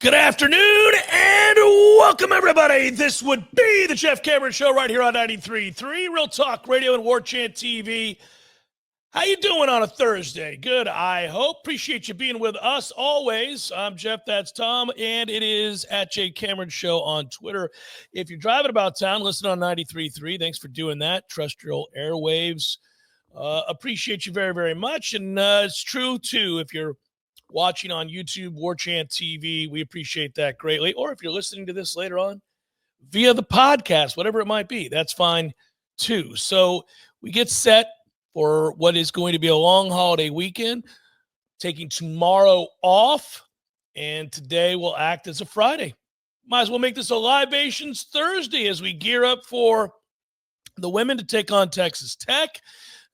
Good afternoon and welcome, everybody. This would be the Jeff Cameron Show right here on 93.3 Real Talk Radio and Warchant TV. How you doing on a Thursday? Good, I hope. Appreciate you being with us always. I'm Jeff, that's Tom, and it is at J Cameron Show on Twitter. If you're driving about town, listen on 93.3. Thanks for doing that. Terrestrial airwaves. Appreciate you very, very much. And it's true, too, if you're watching on YouTube, Warchant TV, we appreciate that greatly. Or if you're listening to this later on via the podcast, whatever it might be, that's fine too. So we get set for what is going to be a long holiday weekend, taking tomorrow off, and today will act as a Friday. Might as well make this a Libations Thursday as we gear up for the women to take on Texas Tech,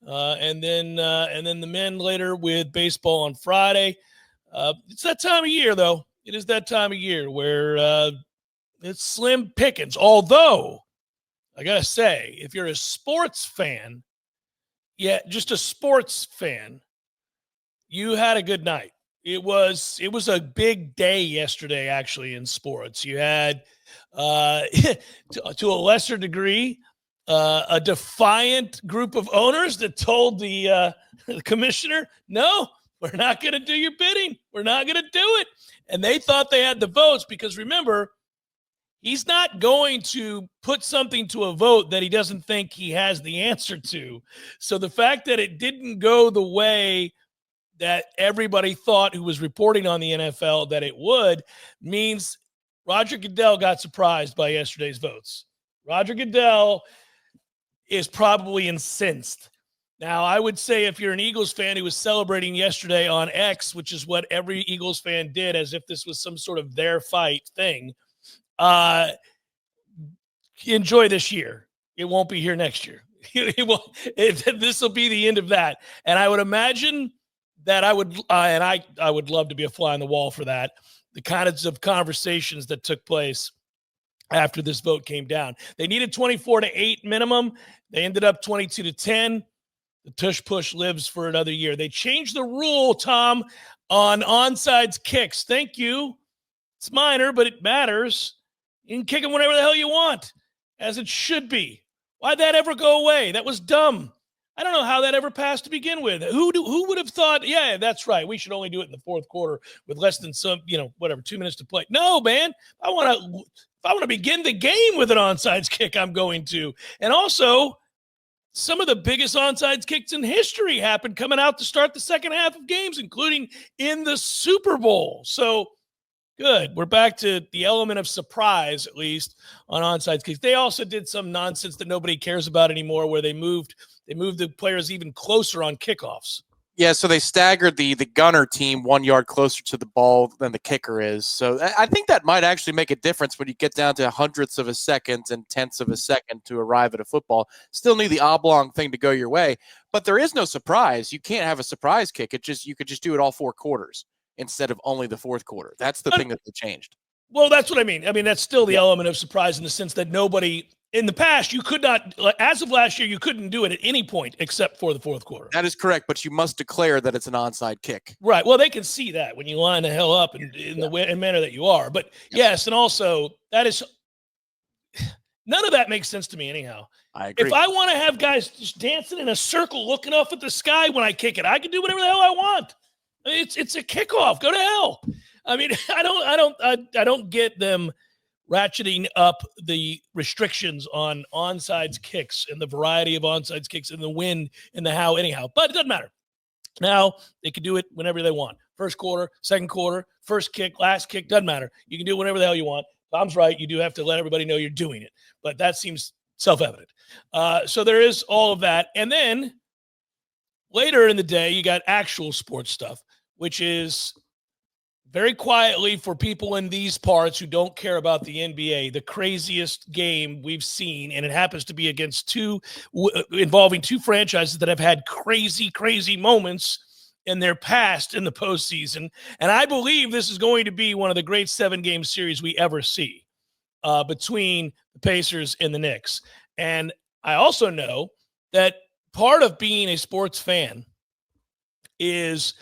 and then the men later with baseball on Friday. It's that time of year, though. It is that time of year where it's slim pickings. Although, I got to say, if you're a sports fan, just a sports fan, you had a good night. It was a big day yesterday, actually, in sports. You had, to a lesser degree, a defiant group of owners that told the commissioner, no, we're not going to do your bidding. We're not going to do it. And they thought they had the votes because, remember, he's not going to put something to a vote that he doesn't think he has the answer to. So the fact that it didn't go the way that everybody thought who was reporting on the NFL that it would means Roger Goodell got surprised by yesterday's votes. Roger Goodell is probably incensed. Now, I would say if you're an Eagles fan who was celebrating yesterday on X, which is what every Eagles fan did as if this was some sort of their fight thing, enjoy this year. It won't be here next year. This will be the end of that. And I would imagine that I would love to be a fly on the wall for that. The kinds of conversations that took place after this vote came down. They needed 24-8 minimum. They ended up 22-10. The tush push lives for another year. They changed the rule, Tom, on onside kicks. Thank you. It's minor, but it matters. You can kick them whenever the hell you want, as it should be. Why'd that ever go away? That was dumb. I don't know how that ever passed to begin with. Who would have thought, yeah, that's right, we should only do it in the fourth quarter with less than 2 minutes to play. No, man. If I want to begin the game with an onside kick, I'm going to. And also, some of the biggest onside kicks in history happened coming out to start the second half of games, including in the Super Bowl. So, good. We're back to the element of surprise, at least, on onside kicks. They also did some nonsense that nobody cares about anymore where they moved the players even closer on kickoffs. Yeah, so they staggered the gunner team 1 yard closer to the ball than the kicker is. So I think that might actually make a difference when you get down to hundredths of a second and tenths of a second to arrive at a football. Still need the oblong thing to go your way, but there is no surprise. You can't have a surprise kick. You could just do it all 4 quarters instead of only the fourth quarter. That's the thing that they changed. Well, that's what I mean. I mean, that's still the element of surprise in the sense that nobody – in the past, you could not, as of last year, you couldn't do it at any point except for the fourth quarter. That is correct, but you must declare that it's an onside kick. Right. Well, they can see that when you line the hell up in the manner that you are. But yes, and also that is none of that makes sense to me anyhow. I agree. If I want to have guys just dancing in a circle looking up at the sky when I kick it, I can do whatever the hell I want. It's a kickoff. Go to hell. I mean, I don't get them ratcheting up the restrictions on onside kicks and the variety of onside kicks and the when and the how anyhow. But it doesn't matter. Now they can do it whenever they want. First quarter, second quarter, first kick, last kick, doesn't matter. You can do it whenever the hell you want. Tom's right. You do have to let everybody know you're doing it. But that seems self-evident. So there is all of that. And then later in the day, you got actual sports stuff, which is very quietly for people in these parts who don't care about the NBA, the craziest game we've seen, and it happens to be against involving two franchises that have had crazy, crazy moments in their past in the postseason. And I believe this is going to be one of the great 7-game series we ever see between the Pacers and the Knicks. And I also know that part of being a sports fan is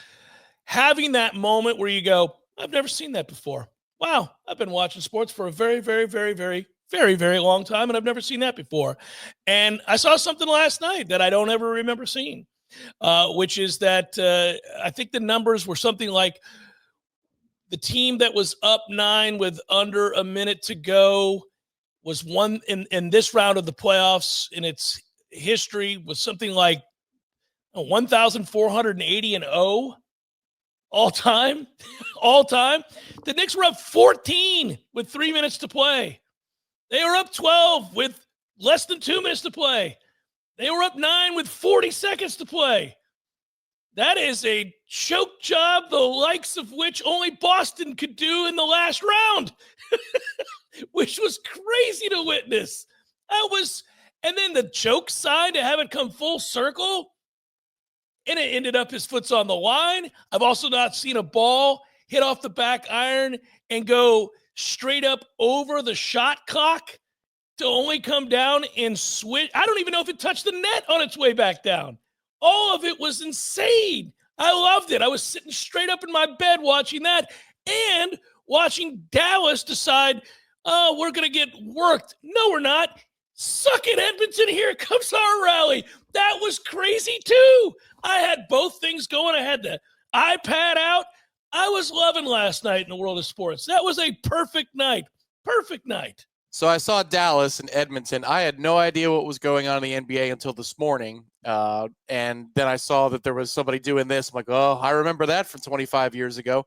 having that moment where you go, I've never seen that before. Wow, I've been watching sports for a very, very, very, very, very, very long time, and I've never seen that before. And I saw something last night that I don't ever remember seeing, which is that I think the numbers were something like the team that was up 9 with under a minute to go was one in this round of the playoffs in its history was something like 1,480 and 0 all time. All time. The Knicks were up 14 with 3 minutes to play. They were up 12 with less than 2 minutes to play. They were up 9 with 40 seconds to play. That is a choke job, the likes of which only Boston could do in the last round, which was crazy to witness. And then the choke sign to have it come full circle, and it ended up his foot's on the line. I've also not seen a ball hit off the back iron and go straight up over the shot clock to only come down and switch. I don't even know if it touched the net on its way back down. All of it was insane. I loved it. I was sitting straight up in my bed watching that and watching Dallas decide, oh, we're going to get worked. No, we're not. Suck it, Edmonton. Here comes our rally. That was crazy, too. I had both things going. I had the iPad out. I was loving last night in the world of sports. That was a perfect night. Perfect night. So I saw Dallas and Edmonton. I had no idea what was going on in the NBA until this morning. And then I saw that there was somebody doing this. I'm like, oh, I remember that from 25 years ago.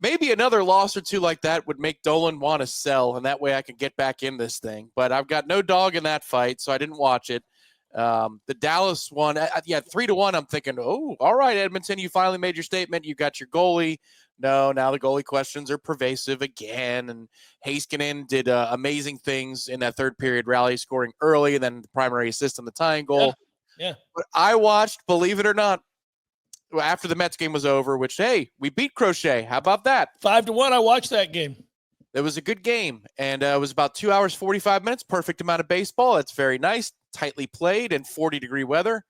Maybe another loss or two like that would make Dolan want to sell, and that way I could get back in this thing. But I've got no dog in that fight, so I didn't watch it. The Dallas one, 3-1. I'm thinking, oh, all right, Edmonton, you finally made your statement. You got your goalie. No, now the goalie questions are pervasive again. And Heiskanen did amazing things in that third period rally, scoring early, and then the primary assist on the tying goal. Yeah. But I watched, believe it or not, after the Mets game was over, which, hey, we beat Crochet. How about that? 5-1. I watched that game. It was a good game, and it was about 2 hours, 45 minutes, perfect amount of baseball. It's very nice, tightly played, and 40-degree weather.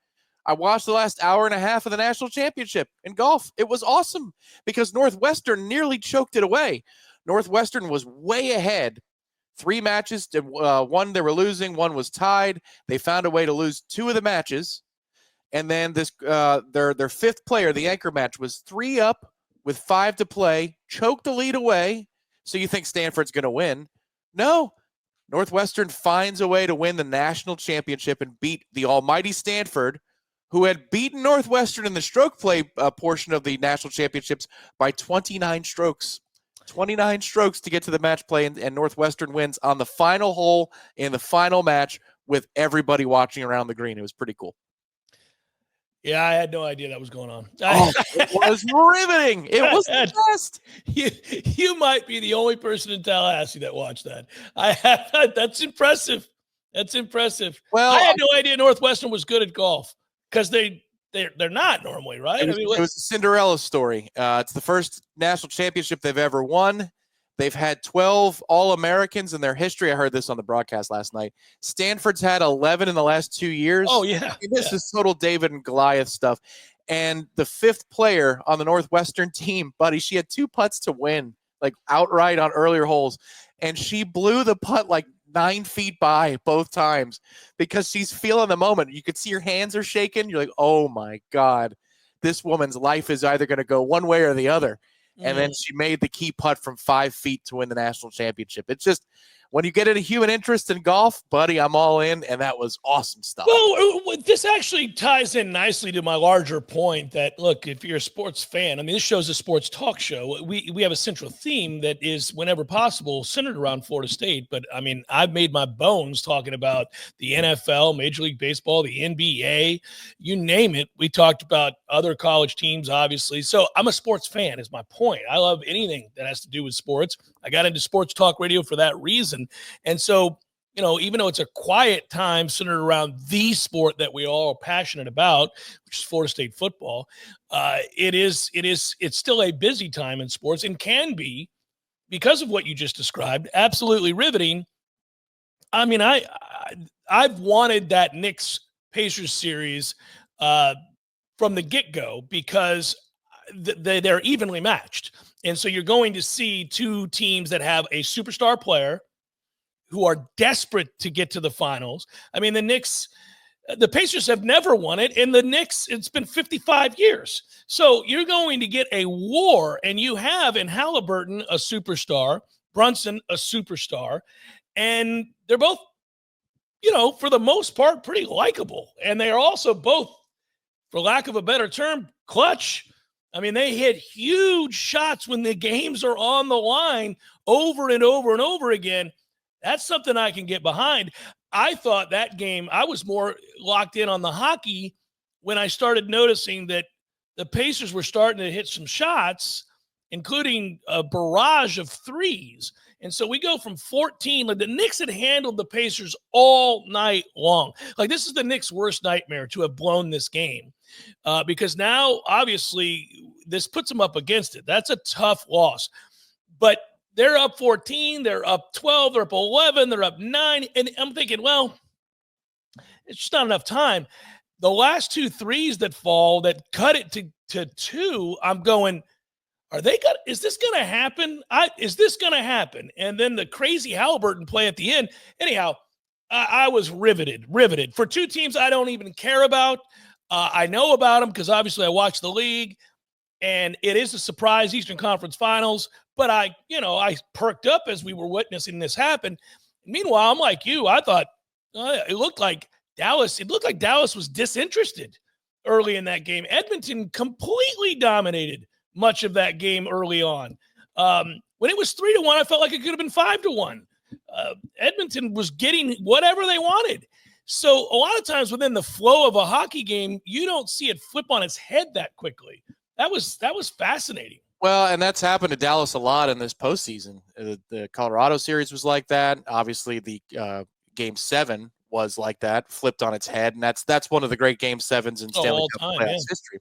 I watched the last hour and a half of the national championship in golf. It was awesome because Northwestern nearly choked it away. Northwestern was way ahead. 3 matches, one they were losing, one was tied. They found a way to lose 2 of the matches. And then this their fifth player, the anchor match, was 3 up with 5 to play, choked the lead away. So you think Stanford's going to win. No. Northwestern finds a way to win the national championship and beat the almighty Stanford, who had beaten Northwestern in the stroke play portion of the national championships by 29 strokes. 29 strokes to get to the match play, and Northwestern wins on the final hole in the final match with everybody watching around the green. It was pretty cool. Yeah, I had no idea that was going on. It was riveting. It was the best. You might be the only person in Tallahassee that watched that. That's impressive. That's impressive. Well, I had no idea Northwestern was good at golf because they're not normally, right? It was a Cinderella story. It's the first national championship they've ever won. They've had 12 All-Americans in their history. I heard this on the broadcast last night. Stanford's had 11 in the last 2 years. Oh, yeah. This is total David and Goliath stuff. And the 5th player on the Northwestern team, buddy, she had 2 putts to win, like outright on earlier holes. And she blew the putt like 9 feet by both times because she's feeling the moment. You could see her hands are shaking. You're like, oh, my God. This woman's life is either going to go one way or the other. And then she made the key putt from 5 feet to win the national championship. It's just, when you get a human interest in golf, buddy, I'm all in, and that was awesome stuff. Well, this actually ties in nicely to my larger point that, look, if you're a sports fan, I mean, this show's a sports talk show. We have a central theme that is, whenever possible, centered around Florida State. But, I mean, I've made my bones talking about the NFL, Major League Baseball, the NBA, you name it. We talked about other college teams, obviously. So I'm a sports fan is my point. I love anything that has to do with sports. I got into sports talk radio for that reason. And so, you know, even though it's a quiet time centered around the sport that we all are passionate about, which is Florida State football, it's still a busy time in sports and can be, because of what you just described, absolutely riveting. I mean, I've wanted that Knicks Pacers series from the get-go because they're evenly matched. And so you're going to see two teams that have a superstar player who are desperate to get to the finals. I mean, the Pacers have never won it, and the Knicks, it's been 55 years. So you're going to get a war, and you have in Halliburton a superstar, Brunson a superstar, and they're both, for the most part, pretty likable. And they are also both, for lack of a better term, clutch. I mean, they hit huge shots when the games are on the line over and over and over again. That's something I can get behind. I thought that game, I was more locked in on the hockey when I started noticing that the Pacers were starting to hit some shots, including a barrage of threes. And so we go from 14. Like, the Knicks had handled the Pacers all night long. Like, this is the Knicks' worst nightmare to have blown this game. Because now, obviously, this puts them up against it. That's a tough loss. But they're up 14, they're up 12, they're up 11, they're up 9. And I'm thinking, well, it's just not enough time. The last two threes that fall, that cut it to 2, I'm going, is this going to happen? Is this going to happen? And then the crazy Halliburton play at the end. Anyhow, I was riveted. For two teams I don't even care about. I know about them because obviously I watch the league, and it is a surprise Eastern Conference Finals. But I perked up as we were witnessing this happen. Meanwhile, I'm like you. I thought it looked like Dallas. It looked like Dallas was disinterested early in that game. Edmonton completely dominated much of that game early on. When it was 3-1, I felt like it could have been 5-1. Edmonton was getting whatever they wanted. So a lot of times within the flow of a hockey game, you don't see it flip on its head that quickly. That was fascinating. Well, and that's happened to Dallas a lot in this postseason. The Colorado series was like that. Obviously, the Game 7 was like that, flipped on its head, and that's one of the great Game 7s in Stanley Cup playoffs history.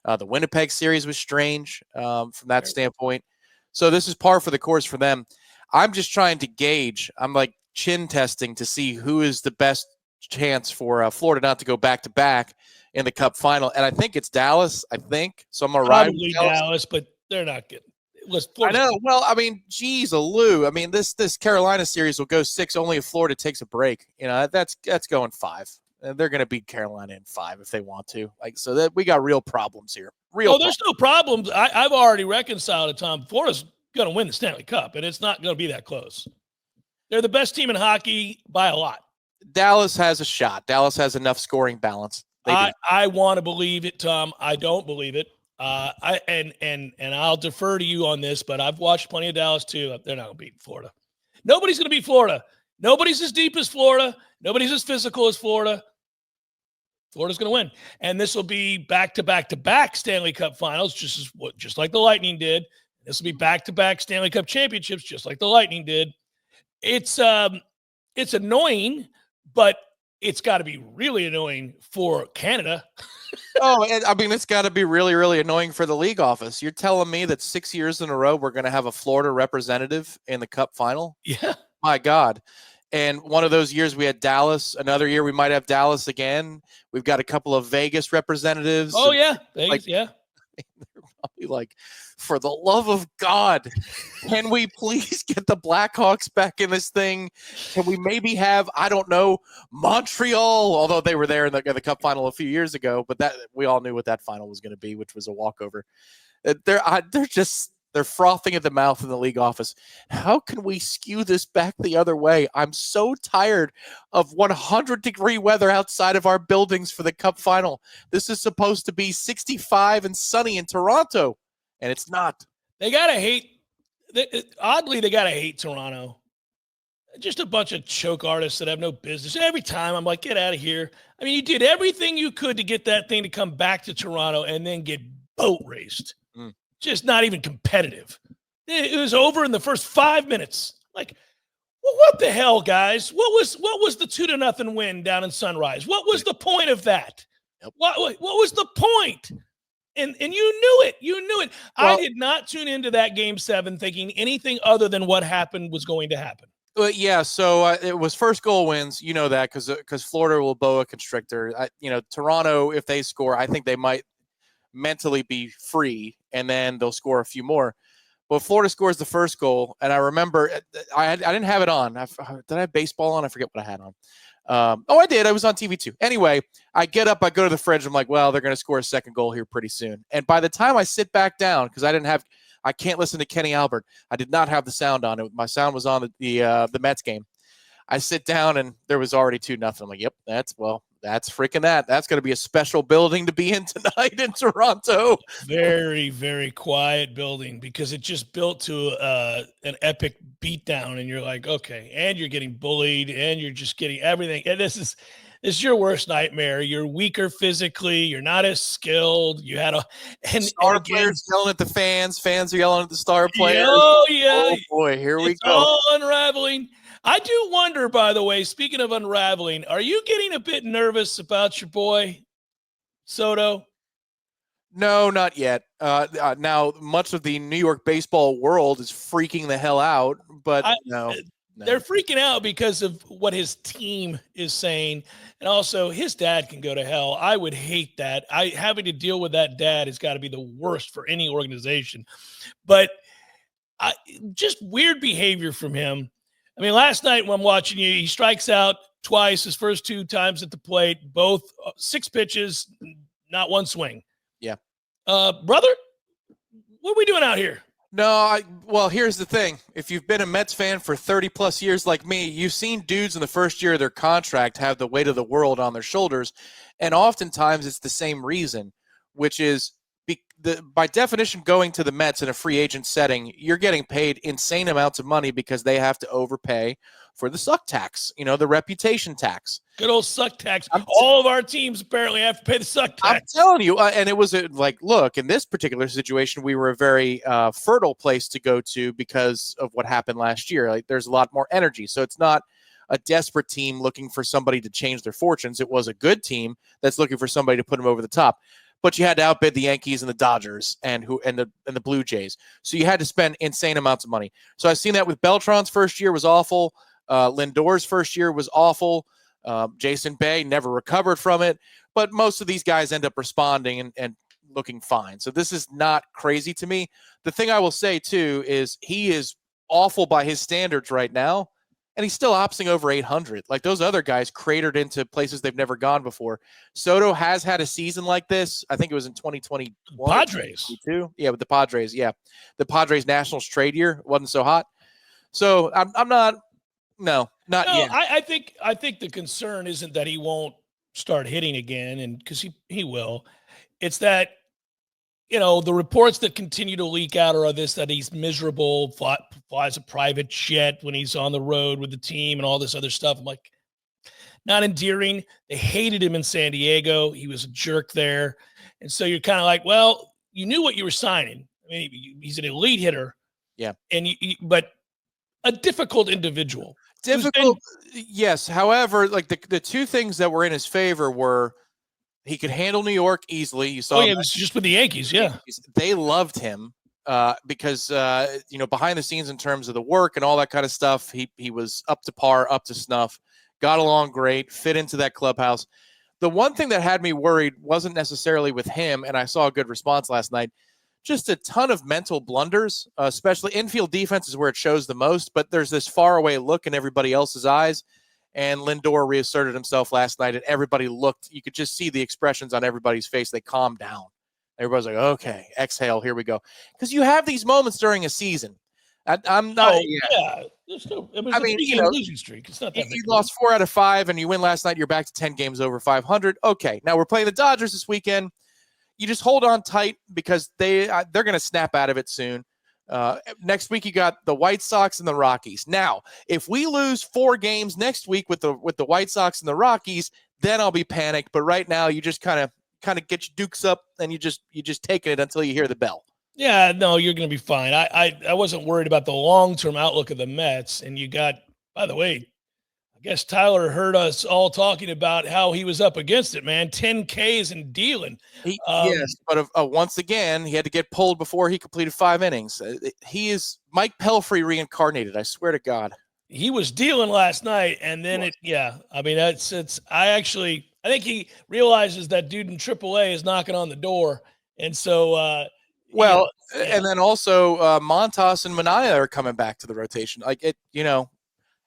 The Winnipeg series was strange from that standpoint. So this is par for the course for them. I'm just trying to gauge. I'm like chin testing to see who is the best chance for Florida not to go back-to-back in the Cup final. And I think it's Dallas, So I'm going to ride probably Dallas, but they're not good. I know. Well, I mean, geez, Lou. I mean, this Carolina series will go 6 only if Florida takes a break. That's going 5. They're going to beat Carolina in 5 if they want to. So that we got real problems here. There's no problems. I've already reconciled it, Tom. Florida's going to win the Stanley Cup, and it's not going to be that close. They're the best team in hockey by a lot. Dallas has a shot. Dallas has enough scoring balance. I want to believe it, Tom. I don't believe it. And I'll defer to you on this, but I've watched plenty of Dallas too. They're not going to beat Florida. Nobody's going to beat Florida. Nobody's as deep as Florida. Nobody's as physical as Florida. Florida's going to win. And this will be back-to-back Stanley Cup finals, just like the Lightning did. This will be back-to-back Stanley Cup championships, just like the Lightning did. It's annoying, but it's got to be really annoying for Canada. And I mean, it's got to be really, really annoying for the league office. You're telling me that 6 years in a row we're going to have a Florida representative in the Cup final? Yeah. My God. And one of those years we had Dallas. Another year we might have Dallas again. We've got a couple of Vegas representatives. Oh, yeah. Vegas, they're probably like, for the love of God, can we please get the Blackhawks back in this thing? Can we maybe have, I don't know, Montreal, although they were there in the Cup final a few years ago, but that we all knew what that final was going to be, which was a walkover. They're frothing at the mouth in the league office. How can we skew this back the other way? I'm so tired of 100-degree weather outside of our buildings for the Cup final. This is supposed to be 65 and sunny in Toronto, and it's not. They got to hate Toronto. Just a bunch of choke artists that have no business. Every time I'm like, get out of here. I mean, you did everything you could to get that thing to come back to Toronto and then get boat raced. Just not even competitive. It was over in the first 5 minutes. Like, well, what the hell, guys? What was the 2-0 win down in Sunrise? What was the point of that? Yep. What was the point? And you knew it. You knew it. Well, I did not tune into that Game 7 thinking anything other than what happened was going to happen. Yeah, so it was first goal wins. You know that because Florida will boa constrictor. Toronto, if they score, I think they might mentally be free and then they'll score a few more. Well, Florida scores the first goal, and I remember I didn't have it on. Did I have baseball on? I forget what I had on. I did. I was on TV too. Anyway, I get up, I go to the fridge. I'm like, well, they're going to score a second goal here pretty soon. And by the time I sit back down, because I can't listen to Kenny Albert. I did not have the sound on it. My sound was on the Mets game. I sit down and there was already 2-0. I'm like, yep, that's freaking that. That's going to be a special building to be in tonight in Toronto. Very, very quiet building because it just built to an epic beatdown, and you're like, okay, and you're getting bullied, and you're just getting everything. And this is your worst nightmare. You're weaker physically. You're not as skilled. You had star players yelling at the fans. Fans are yelling at the star players. Oh yeah. Oh boy, here we go. All unraveling. I do wonder, by the way, speaking of unraveling, are you getting a bit nervous about your boy Soto? No, not yet. Now, much of the New York baseball world is freaking the hell out, but no. They're freaking out because of what his team is saying, and also his dad can go to hell. I would hate that. Having to deal with that dad has got to be the worst for any organization. But just weird behavior from him. I mean, last night when I'm watching you, he strikes out twice, his first 2 times at the plate, both 6 pitches, not one swing. Yeah. Brother, what are we doing out here? No, well, here's the thing. If you've been a Mets fan for 30 plus years like me, you've seen dudes in the first year of their contract have the weight of the world on their shoulders. And oftentimes it's the same reason, which is by definition, going to the Mets in a free agent setting, you're getting paid insane amounts of money because they have to overpay for the suck tax, the reputation tax. Good old suck tax. All of our teams apparently have to pay the suck tax. I'm telling you, and it was look, in this particular situation, we were a very fertile place to go to because of what happened last year. Like, there's a lot more energy. So it's not a desperate team looking for somebody to change their fortunes. It was a good team that's looking for somebody to put them over the top. But you had to outbid the Yankees and the Dodgers and the Blue Jays. So you had to spend insane amounts of money. So I've seen that with Beltran's first year was awful. Lindor's first year was awful. Jason Bay never recovered from it. But most of these guys end up responding and looking fine. So this is not crazy to me. The thing I will say, too, is he is awful by his standards right now. And he's still opting over 800. Like, those other guys cratered into places they've never gone before. Soto has had a season like this. I think it was in 2021. Padres. Yeah, with the Padres. Yeah. The Padres Nationals trade year wasn't so hot. So I'm not yet. I think the concern isn't that he won't start hitting again, and because he will. It's that, the reports that continue to leak out are that he's miserable, flies a private jet when he's on the road with the team and all this other stuff. I'm like, not endearing. They hated him in San Diego. He was a jerk there. And so you're kind of like, well, you knew what you were signing. I mean, he's an elite hitter. Yeah. But a difficult individual. Difficult, yes. However, like the 2 things that were in his favor were he could handle New York easily. You saw it was just with the Yankees, yeah. They loved him because, behind the scenes in terms of the work and all that kind of stuff, he was up to par, up to snuff, got along great, fit into that clubhouse. The one thing that had me worried wasn't necessarily with him, and I saw a good response last night, just a ton of mental blunders, especially infield defense is where it shows the most, but there's this faraway look in everybody else's eyes. And Lindor reasserted himself last night, and everybody looked. You could just see the expressions on everybody's face. They calmed down. Everybody's like, okay, exhale, here we go. Because you have these moments during a season. I'm not. Oh, yeah. I mean, losing streak. It's not that big. You lost 4 out of 5, and you win last night. You're back to 10 games over 500. Okay, now we're playing the Dodgers this weekend. You just hold on tight because they're going to snap out of it soon. Next week you got the White Sox and the Rockies. Now, if we lose 4 games next week with the White Sox and the Rockies, then I'll be panicked. But right now, you just kind of get your dukes up and you just taking it until you hear the bell. Yeah, no, you're going to be fine. I wasn't worried about the long-term outlook of the Mets. And you got, by the way, I guess Tyler heard us all talking about how he was up against it, man. 10 Ks and dealing. Yes, but once again, he had to get pulled before he completed 5 innings. He is Mike Pelfrey reincarnated, I swear to God. He was dealing last night, and then I mean, I think he realizes that dude in AAA is knocking on the door. And so Well, Yeah. and then also Montas and Minaya are coming back to the rotation. Like it,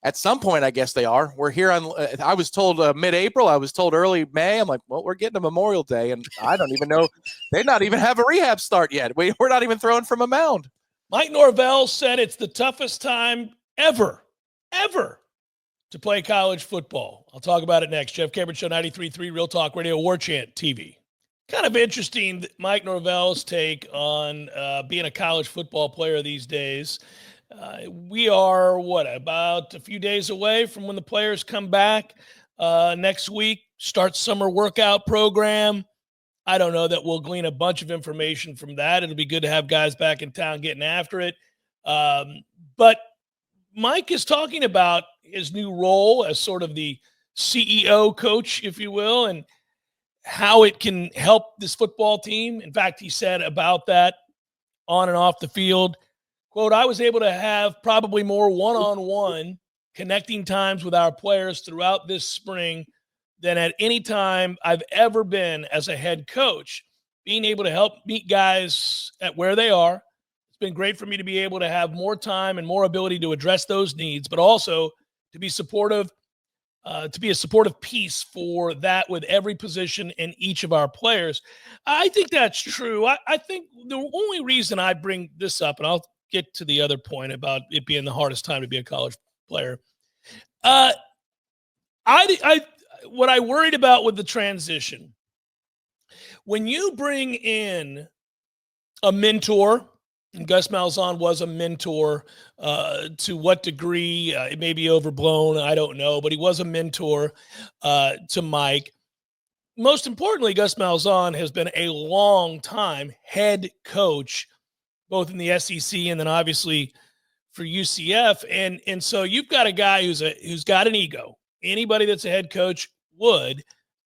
at some point, I guess they are. We're here on. I was told mid-April. I was told early May. I'm like, well, we're getting to Memorial Day, and I don't even know. They not even have a rehab start yet. We're not even throwing from a mound. Mike Norvell said it's the toughest time ever to play college football. I'll talk about it next. Jeff Cameron Show, 93.3 Real Talk Radio, Warchant TV. Kind of interesting, Mike Norvell's take on being a college football player these days. We are, about a few days away from when the players come back next week, start summer workout program. I don't know that we'll glean a bunch of information from that. It'll be good to have guys back in town getting after it. But Mike is talking about his new role as sort of the CEO coach, if you will, and how it can help this football team. In fact, he said about that on and off the field, quote, I was able to have probably more one-on-one connecting times with our players throughout this spring than at any time I've ever been as a head coach. Being able to help meet guys at where they are. It's been great for me to be able to have more time and more ability to address those needs, but also to be supportive, to be a supportive piece for that with every position and each of our players. I think that's true. I think the only reason I bring this up, and I'll get to the other point about it being the hardest time to be a college player. What I worried about with the transition, when you bring in a mentor, and Gus Malzahn was a mentor, to what degree, it may be overblown, I don't know, but he was a mentor to Mike. Most importantly, Gus Malzahn has been a long time head coach, both in the SEC and then obviously for UCF. And so you've got a guy who's got an ego. Anybody that's a head coach would.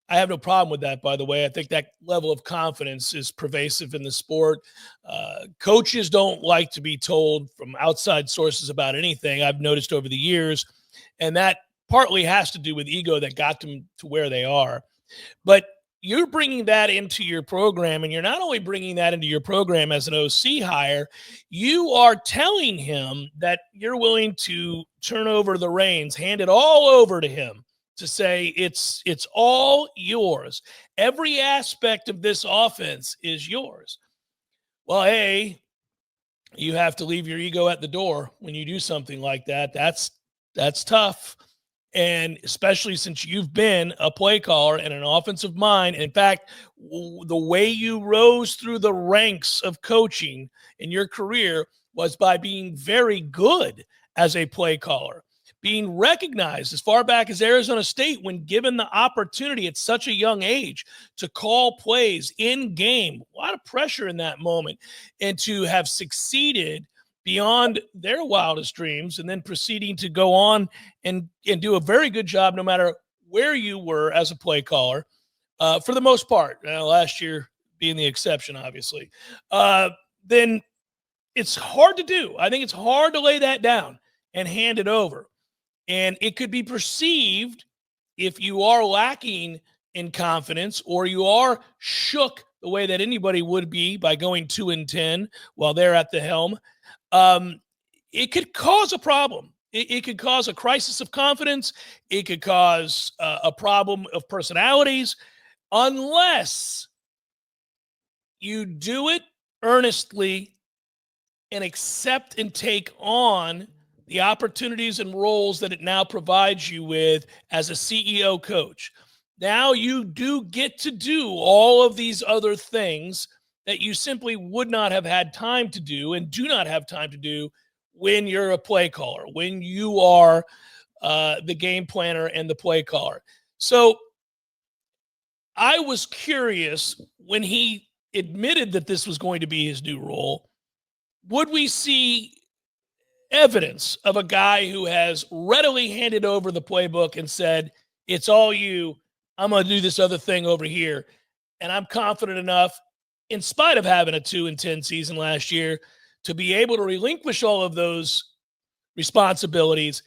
I have no problem with that, by the way. I think that level of confidence is pervasive in the sport. Coaches don't like to be told from outside sources about anything, I've noticed over the years. And that partly has to do with ego that got them to where they are. But you're bringing that into your program, and you're not only bringing that into your program as an OC hire, you are telling him that you're willing to turn over the reins, hand it all over to him to say it's all yours. Every aspect of this offense is yours. Well, you have to leave your ego at the door when you do something like that. That's tough. And especially since you've been a play caller and an offensive mind. In fact, the way you rose through the ranks of coaching in your career was by being very good as a play caller, being recognized as far back as Arizona State when given the opportunity at such a young age to call plays in game. A lot of pressure in that moment. And to have succeeded beyond their wildest dreams, and then proceeding to go on and do a very good job no matter where you were as a play caller, for the most part, last year being the exception, obviously, then it's hard to do. I think it's hard to lay that down and hand it over. And it could be perceived, if you are lacking in confidence or you are shook the way that anybody would be by going 2-10 while they're at the helm, it could cause a problem. It could cause a crisis of confidence. It could cause a problem of personalities, unless you do it earnestly and accept and take on the opportunities and roles that it now provides you with as a CEO coach. Now you do get to do all of these other things that you simply would not have had time to do and do not have time to do when you're a play caller, when you are the game planner and the play caller. So I was curious when he admitted that this was going to be his new role, would we see evidence of a guy who has readily handed over the playbook and said, it's all you, I'm going to do this other thing over here. And I'm confident enough, in spite of having a 2-10 season last year, to be able to relinquish all of those responsibilities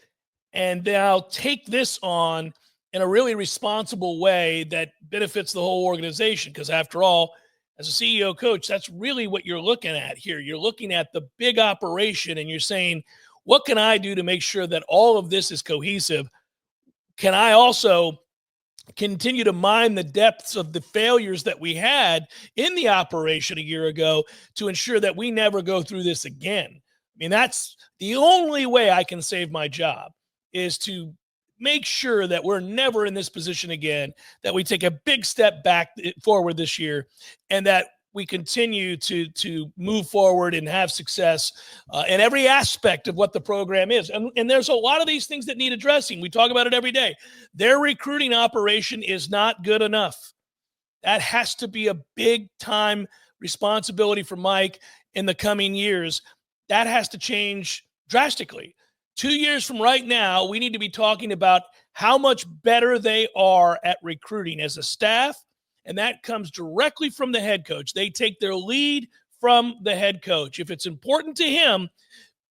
and now take this on in a really responsible way that benefits the whole organization. Because after all, as a CEO coach, that's really what you're looking at here. You're looking at the big operation and you're saying, what can I do to make sure that all of this is cohesive? Can I also continue to mine the depths of the failures that we had in the operation a year ago to ensure that we never go through this again? I mean, that's the only way I can save my job, is to make sure that we're never in this position again, that we take a big step back forward this year, and that we continue to move forward and have success in every aspect of what the program is. And there's a lot of these things that need addressing. We talk about it every day. Their recruiting operation is not good enough. That has to be a big time responsibility for Mike in the coming years. That has to change drastically. 2 years from right now, we need to be talking about how much better they are at recruiting as a staff. And that comes directly from the head coach. They take their lead from the head coach. If it's important to him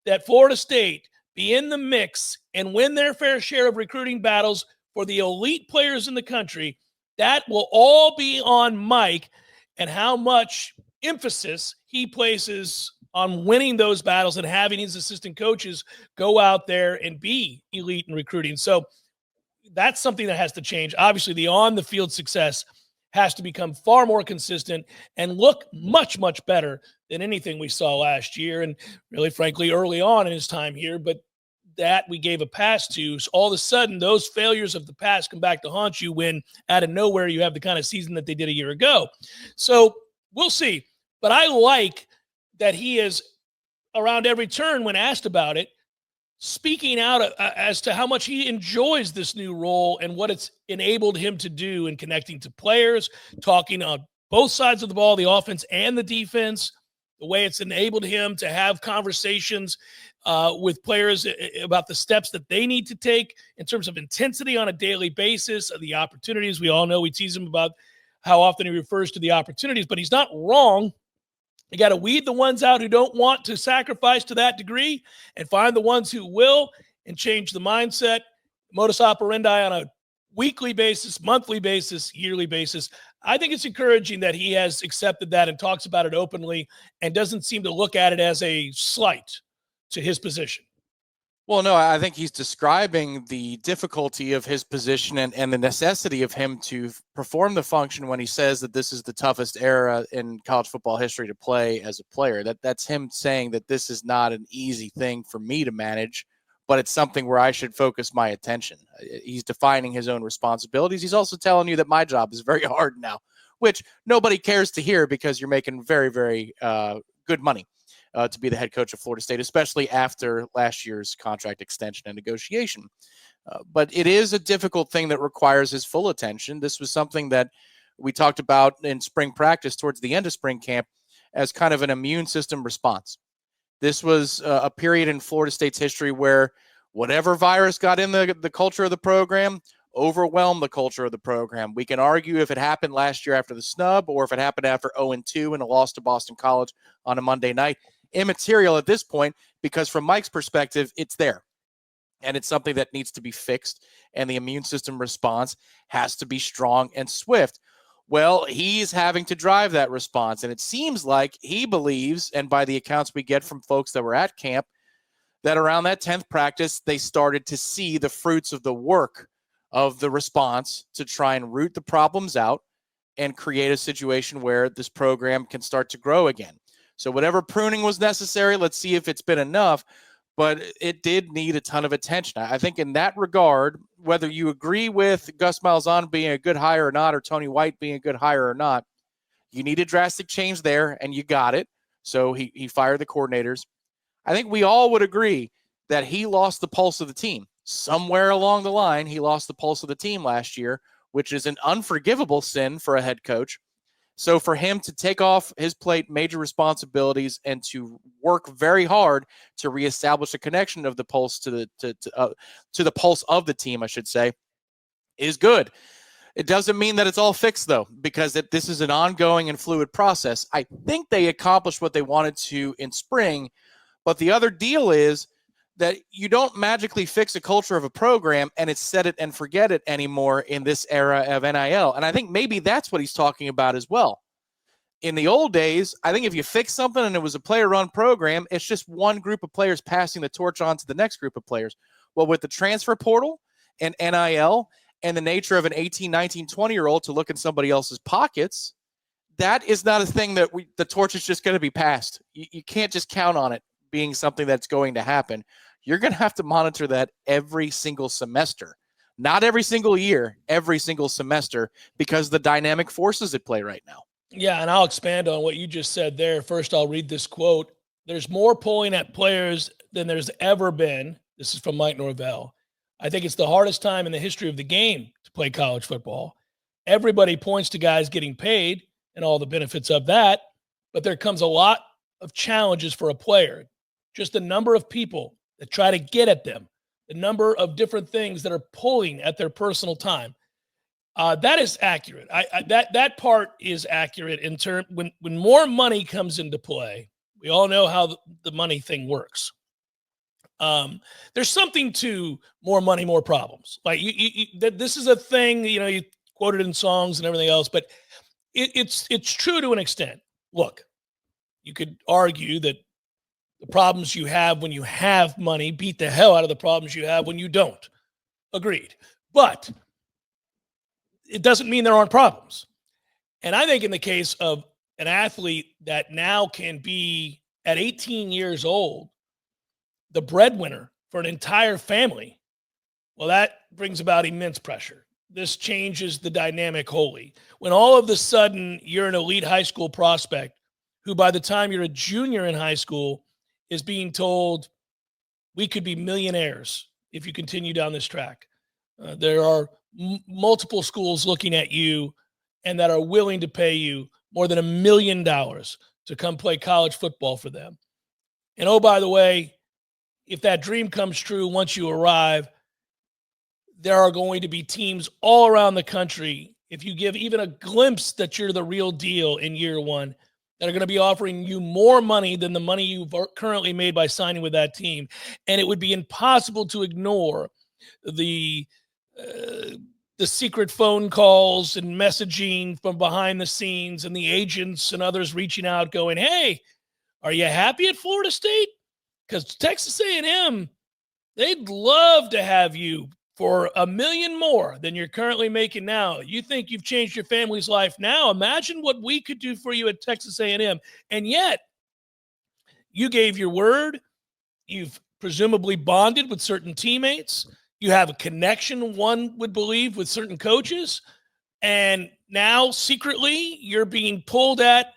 that Florida State be in the mix and win their fair share of recruiting battles for the elite players in the country, that will all be on Mike and how much emphasis he places on winning those battles and having his assistant coaches go out there and be elite in recruiting. So that's something that has to change. Obviously, the on-the-field success has to become far more consistent and look much, much better than anything we saw last year and really, frankly, early on in his time here. But that we gave a pass to. So all of a sudden, those failures of the past come back to haunt you when out of nowhere you have the kind of season that they did a year ago. So we'll see. But I like that he is, around every turn when asked about it, speaking out as to how much he enjoys this new role and what it's enabled him to do in connecting to players, talking on both sides of the ball, the offense and the defense, the way it's enabled him to have conversations with players about the steps that they need to take in terms of intensity on a daily basis, the opportunities. We all know we tease him about how often he refers to the opportunities, but he's not wrong. You got to weed the ones out who don't want to sacrifice to that degree and find the ones who will, and change the mindset, modus operandi on a weekly basis, monthly basis, yearly basis. I think it's encouraging that he has accepted that and talks about it openly and doesn't seem to look at it as a slight to his position. Well, no, I think he's describing the difficulty of his position and the necessity of him to perform the function when he says that this is the toughest era in college football history to play as a player. That's him saying that this is not an easy thing for me to manage, but it's something where I should focus my attention. He's defining his own responsibilities. He's also telling you that my job is very hard now, which nobody cares to hear because you're making very, very good money. To be the head coach of Florida State, especially after last year's contract extension and negotiation. But it is a difficult thing that requires his full attention. This was something that we talked about in spring practice towards the end of spring camp as kind of an immune system response. This was a period in Florida State's history where whatever virus got in the culture of the program overwhelmed the culture of the program. We can argue if it happened last year after the snub or if it happened after 0-2 and a loss to Boston College on a Monday night. Immaterial at this point, because from Mike's perspective, it's there. And it's something that needs to be fixed. And the immune system response has to be strong and swift. Well, he's having to drive that response. And it seems like he believes, and by the accounts we get from folks that were at camp, that around that 10th practice, they started to see the fruits of the work of the response to try and root the problems out and create a situation where this program can start to grow again. So whatever pruning was necessary, let's see if it's been enough, but it did need a ton of attention. I think in that regard, whether you agree with Gus Malzahn being a good hire or not, or Tony White being a good hire or not, you need a drastic change there, and you got it. So he fired the coordinators. I think we all would agree that he lost the pulse of the team. Somewhere along the line, he lost the pulse of the team last year, which is an unforgivable sin for a head coach. So for him to take off his plate major responsibilities and to work very hard to reestablish a connection of the pulse to the pulse of the team, I should say, is good. It doesn't mean that it's all fixed, though, because this is an ongoing and fluid process. I think they accomplished what they wanted to in spring, but the other deal is that you don't magically fix a culture of a program and it's set it and forget it anymore in this era of NIL. And I think maybe that's what he's talking about as well. In the old days, I think if you fix something and it was a player-run program, it's just one group of players passing the torch on to the next group of players. Well, with the transfer portal and NIL and the nature of an 18, 19, 20-year-old to look in somebody else's pockets, that is not a thing that the torch is just going to be passed. You can't just count on it being something that's going to happen. You're going to have to monitor that every single semester. Not every single year, every single semester, because the dynamic forces at play right now. Yeah, and I'll expand on what you just said there. First, I'll read this quote. There's more pulling at players than there's ever been. This is from Mike Norvell. I think it's the hardest time in the history of the game to play college football. Everybody points to guys getting paid and all the benefits of that, but there comes a lot of challenges for a player. Just the number of people that try to get at them, the number of different things that are pulling at their personal time. That is accurate. That part is accurate in term when more money comes into play. We all know how the money thing works. There's something to more money, more problems. Like this is a thing. You quoted in songs and everything else, but it's true to an extent. Look, you could argue that the problems you have when you have money beat the hell out of the problems you have when you don't. Agreed. But it doesn't mean there aren't problems. And I think in the case of an athlete that now can be at 18 years old, the breadwinner for an entire family, well, that brings about immense pressure. This changes the dynamic wholly. When all of a sudden you're an elite high school prospect who by the time you're a junior in high school is being told, we could be millionaires if you continue down this track. There are multiple schools looking at you and that are willing to pay you more than $1 million to come play college football for them. And oh, by the way, if that dream comes true once you arrive, there are going to be teams all around the country, if you give even a glimpse that you're the real deal in year one, that are going to be offering you more money than the money you've currently made by signing with that team. And it would be impossible to ignore the secret phone calls and messaging from behind the scenes and the agents and others reaching out going, hey, are you happy at Florida State? Because Texas A&M, they'd love to have you for $1 million more than you're currently making now. You think you've changed your family's life now? Imagine what we could do for you at Texas A&M. And yet, you gave your word. You've presumably bonded with certain teammates. You have a connection, one would believe, with certain coaches. And now, secretly, you're being pulled at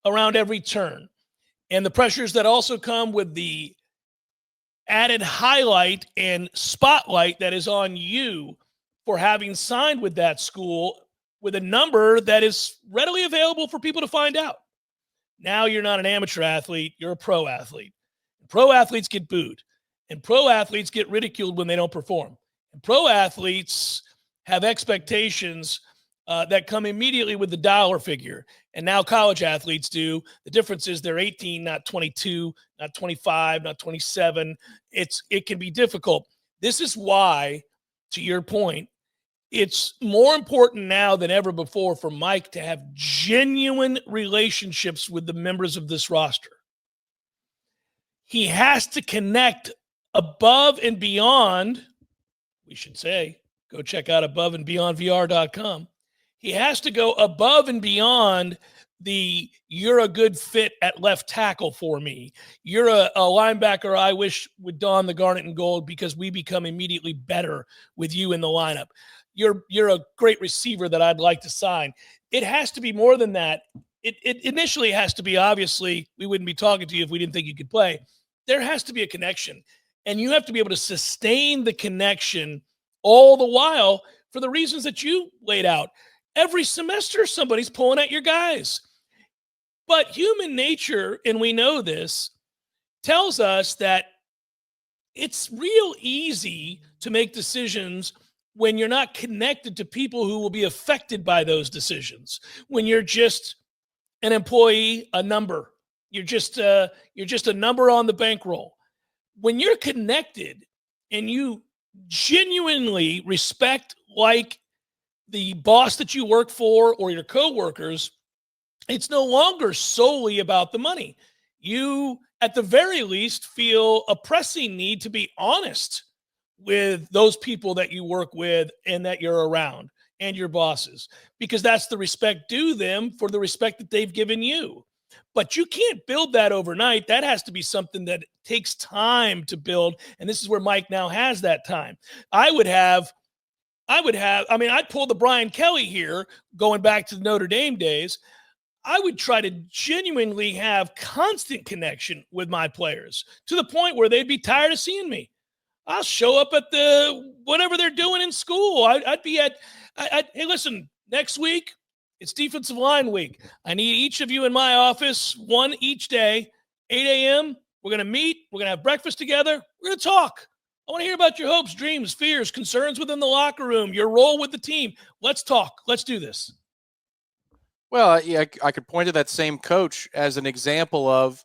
around every turn. And the pressures that also come with the added highlight and spotlight that is on you for having signed with that school with a number that is readily available for people to find out. Now you're not an amateur athlete, you're a pro athlete. Pro athletes get booed, and pro athletes get ridiculed when they don't perform. And pro athletes have expectations that come immediately with the dollar figure. And now college athletes do. The difference is they're 18, not 22, not 25, not 27. It can be difficult. This is why, to your point, it's more important now than ever before for Mike to have genuine relationships with the members of this roster. He has to connect above and beyond, we should say, go check out aboveandbeyondvr.com. He has to go above and beyond the you're a good fit at left tackle for me. You're a linebacker I wish would don the garnet and gold because we become immediately better with you in the lineup. You're a great receiver that I'd like to sign. It has to be more than that. It initially has to be, obviously, we wouldn't be talking to you if we didn't think you could play. There has to be a connection. And you have to be able to sustain the connection all the while for the reasons that you laid out. Every semester, somebody's pulling at your guys. But human nature, and we know this, tells us that it's real easy to make decisions when you're not connected to people who will be affected by those decisions. When you're just an employee, a number. You're just a number on the bankroll. When you're connected and you genuinely respect, like, the boss that you work for or your coworkers, it's no longer solely about the money. You, at the very least, feel a pressing need to be honest with those people that you work with and that you're around and your bosses, because that's the respect due them for the respect that they've given you. But you can't build that overnight. That has to be something that takes time to build. And this is where Mike now has that time. I mean, I'd pull the Brian Kelly here, going back to the Notre Dame days. I would try to genuinely have constant connection with my players to the point where they'd be tired of seeing me. I'll show up at the whatever they're doing in school. I'd be at, hey, listen, next week, it's defensive line week. I need each of you in my office, one each day, 8 a.m. We're going to meet. We're going to have breakfast together. We're going to talk. I want to hear about your hopes, dreams, fears, concerns within the locker room, your role with the team. Let's talk. Let's do this. Well, yeah, I could point to that same coach as an example of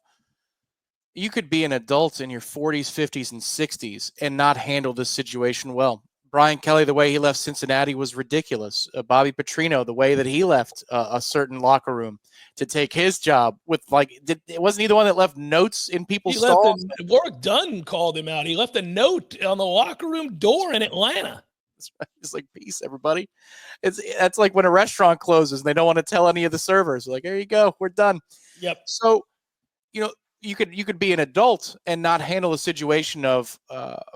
you could be an adult in your 40s, 50s, and 60s and not handle this situation well. Brian Kelly, the way he left Cincinnati was ridiculous. Bobby Petrino, the way that he left a certain locker room to take his job with, it wasn't he the one that left notes in people's stalls? Warwick Dunn called him out. He left a note on the locker room door in Atlanta. It's like, peace, everybody. That's like when a restaurant closes and they don't want to tell any of the servers. Like, there you go, we're done. Yep. So, you could be an adult and not handle a situation of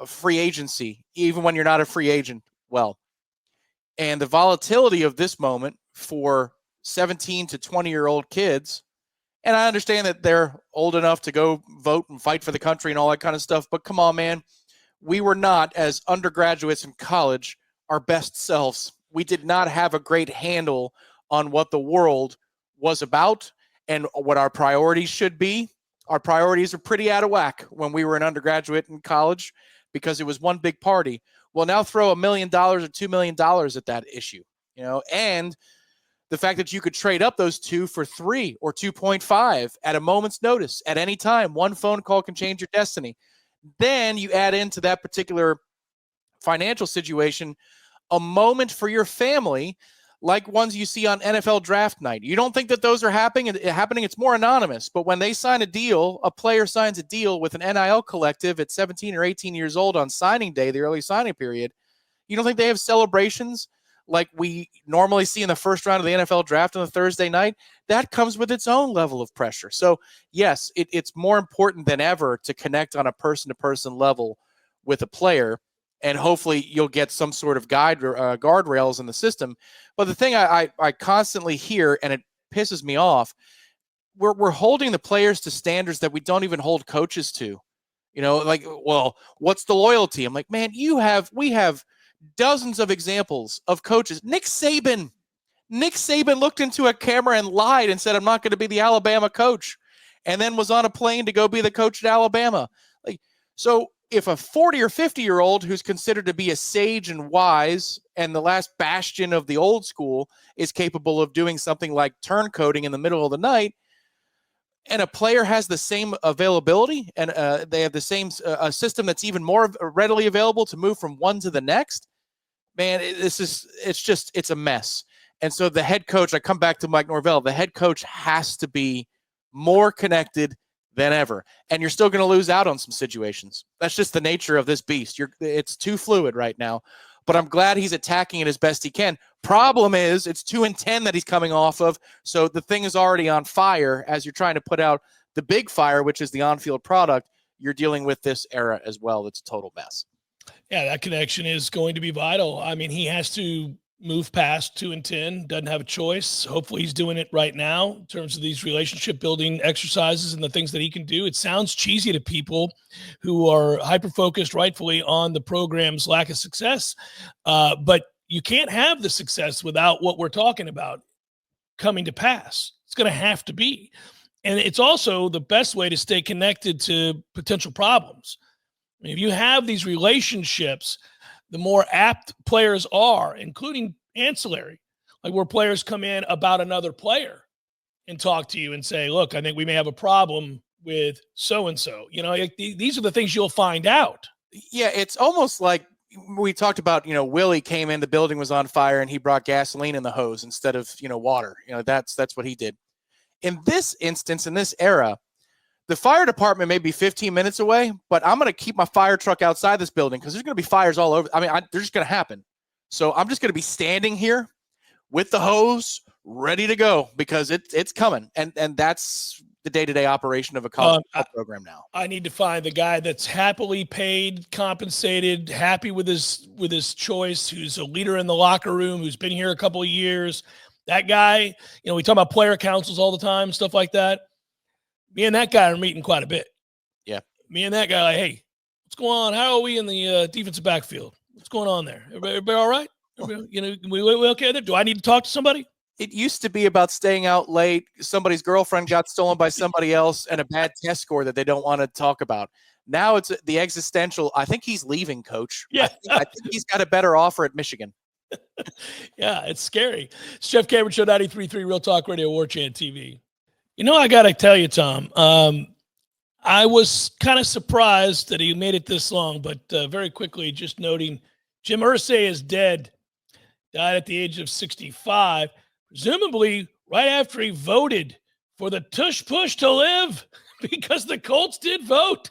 free agency, even when you're not a free agent. Well, and the volatility of this moment for 17 to 20-year-old kids, and I understand that they're old enough to go vote and fight for the country and all that kind of stuff, but come on, man. We were not, as undergraduates in college, our best selves. We did not have a great handle on what the world was about and what our priorities should be. Our priorities are pretty out of whack when we were an undergraduate in college because it was one big party. Well, now throw $1 million or $2 million at that issue, and the fact that you could trade up those two for 3 or 2.5 at a moment's notice at any time. One phone call can change your destiny. Then you add into that particular financial situation a moment for your family, like ones you see on NFL draft night. You don't think that those are happening. It's more anonymous. But when they sign a deal, a player signs a deal with an NIL collective at 17 or 18 years old on signing day, the early signing period, you don't think they have celebrations like we normally see in the first round of the NFL draft on a Thursday night? That comes with its own level of pressure. So, yes, it's more important than ever to connect on a person-to-person level with a player, and hopefully you'll get some sort of guardrails in the system. But the thing I constantly hear, and it pisses me off, we're holding the players to standards that we don't even hold coaches to. Well, what's the loyalty? I'm like, man, we have dozens of examples of coaches. Nick Saban looked into a camera and lied and said, I'm not going to be the Alabama coach, and then was on a plane to go be the coach at Alabama. So if a 40 or 50-year-old who's considered to be a sage and wise and the last bastion of the old school is capable of doing something like turncoating in the middle of the night, and a player has the same availability and they have the same system that's even more readily available to move from one to the next, man, it's a mess. And so the head coach, I come back to Mike Norvell, the head coach has to be more connected than ever. And you're still going to lose out on some situations. That's just the nature of this beast. It's too fluid right now. But I'm glad he's attacking it as best he can. Problem is, it's 2-10 that he's coming off of, so the thing is already on fire. As you're trying to put out the big fire, which is the on-field product, you're dealing with this era as well. It's a total mess. Yeah, that connection is going to be vital. I mean, he has to move past 2-10, doesn't have a choice. Hopefully he's doing it right now in terms of these relationship building exercises and the things that he can do. It sounds cheesy to people who are hyper-focused rightfully on the program's lack of success. But you can't have the success without what we're talking about coming to pass. It's going to have to be. And it's also the best way to stay connected to potential problems. I mean, if you have these relationships, the more apt players are, including ancillary, like where players come in about another player and talk to you and say, look, I think we may have a problem with so-and-so. These are the things you'll find out. Yeah, it's almost like we talked about, Willie came in, the building was on fire, and he brought gasoline in the hose instead of, water. That's what he did. In this instance, in this era, the fire department may be 15 minutes away, but I'm going to keep my fire truck outside this building because there's going to be fires all over. I mean, they're just going to happen. So I'm just going to be standing here with the hose ready to go because it's coming. And that's the day-to-day operation of a college program now. I need to find the guy that's happily paid, compensated, happy with his choice, who's a leader in the locker room, who's been here a couple of years. That guy, we talk about player councils all the time, stuff like that. Me and that guy are meeting quite a bit. Yeah. Me and that guy, like, hey, what's going on? How are we in the defensive backfield? What's going on there? Everybody all right? We okay there? Do I need to talk to somebody? It used to be about staying out late. Somebody's girlfriend got stolen by somebody else and a bad test score that they don't want to talk about. Now it's the existential. I think he's leaving, coach. Yeah. I think he's got a better offer at Michigan. Yeah, it's scary. It's Jeff Cameron Show, 93.3 Real Talk Radio, Warchant TV. I got to tell you, Tom, I was kind of surprised that he made it this long, but very quickly, just noting Jim Irsay is dead, died at the age of 65, presumably right after he voted for the tush push to live because the Colts did vote.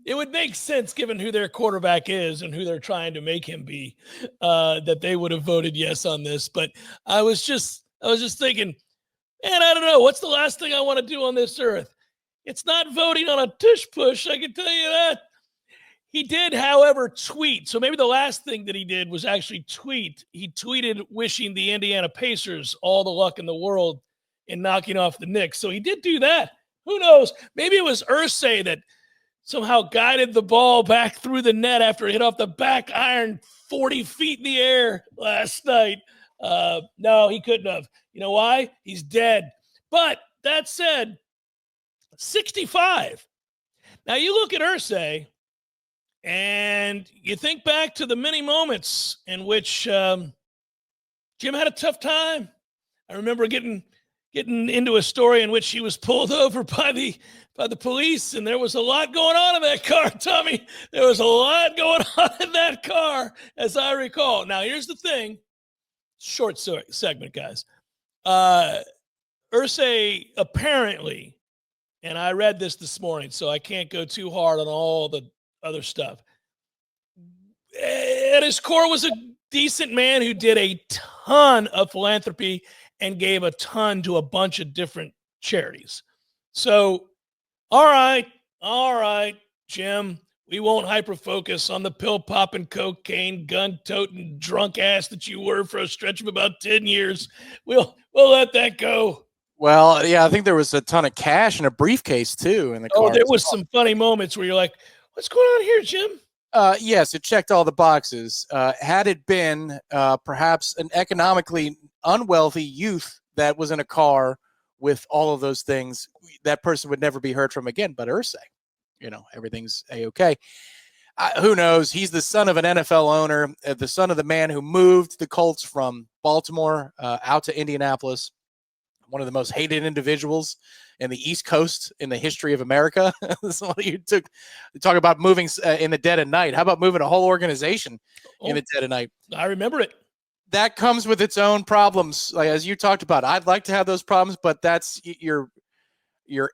It would make sense, given who their quarterback is and who they're trying to make him be, that they would have voted yes on this. But I was just thinking, man, I don't know. What's the last thing I want to do on this earth? It's not voting on a tush push, I can tell you that. He did, however, tweet. So maybe the last thing that he did was actually tweet. He tweeted wishing the Indiana Pacers all the luck in the world in knocking off the Knicks. So he did do that. Who knows? Maybe it was Irsay that somehow guided the ball back through the net after it hit off the back iron 40 feet in the air last night. No, he couldn't have. You know why? He's dead. But that said, 65. Now you look at Irsay and you think back to the many moments in which Jim had a tough time. I remember getting into a story in which he was pulled over by the police, and there was a lot going on in that car, Tommy. There was a lot going on in that car, as I recall. Now, here's the thing. Short segment, guys. Irsay apparently, and I read this morning, so I can't go too hard on all the other stuff. At his core was a decent man who did a ton of philanthropy and gave a ton to a bunch of different charities. So, all right, Jim, we won't hyper-focus on the pill-popping, cocaine, gun-toting, drunk ass that you were for a stretch of about 10 years. We'll let that go. Well, yeah, I think there was a ton of cash in a briefcase, too, in the car. Oh, there was some funny moments where you're like, what's going on here, Jim? Yes, it checked all the boxes. Had it been perhaps an economically unwealthy youth that was in a car with all of those things, that person would never be heard from again. But Irsay, everything's A-okay. Who knows? He's the son of an NFL owner, the son of the man who moved the Colts from Baltimore out to Indianapolis. One of the most hated individuals in the East Coast in the history of America. You talk about moving in the dead of night. How about moving a whole organization in the dead of night? I remember it. That comes with its own problems, like as you talked about. I'd like to have those problems, but that's you're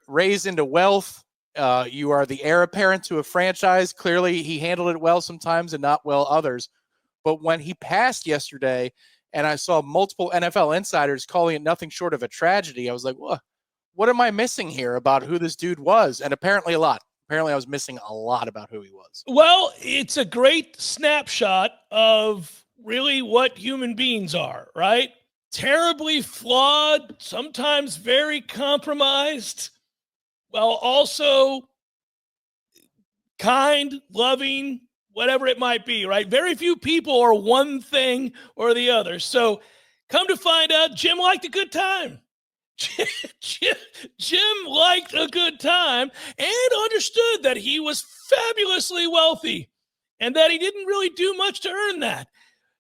raised into wealth. You are the heir apparent to a franchise. Clearly, he handled it well sometimes and not well others. But when he passed yesterday, and I saw multiple NFL insiders calling it nothing short of a tragedy, I was like, what am I missing here about who this dude was? And apparently a lot. Apparently I was missing a lot about who he was. Well, it's a great snapshot of really what human beings are, right? Terribly flawed, sometimes very compromised, while also kind, loving, whatever it might be, right? Very few people are one thing or the other. So come to find out, Jim liked a good time. Jim liked a good time and understood that he was fabulously wealthy and that he didn't really do much to earn that.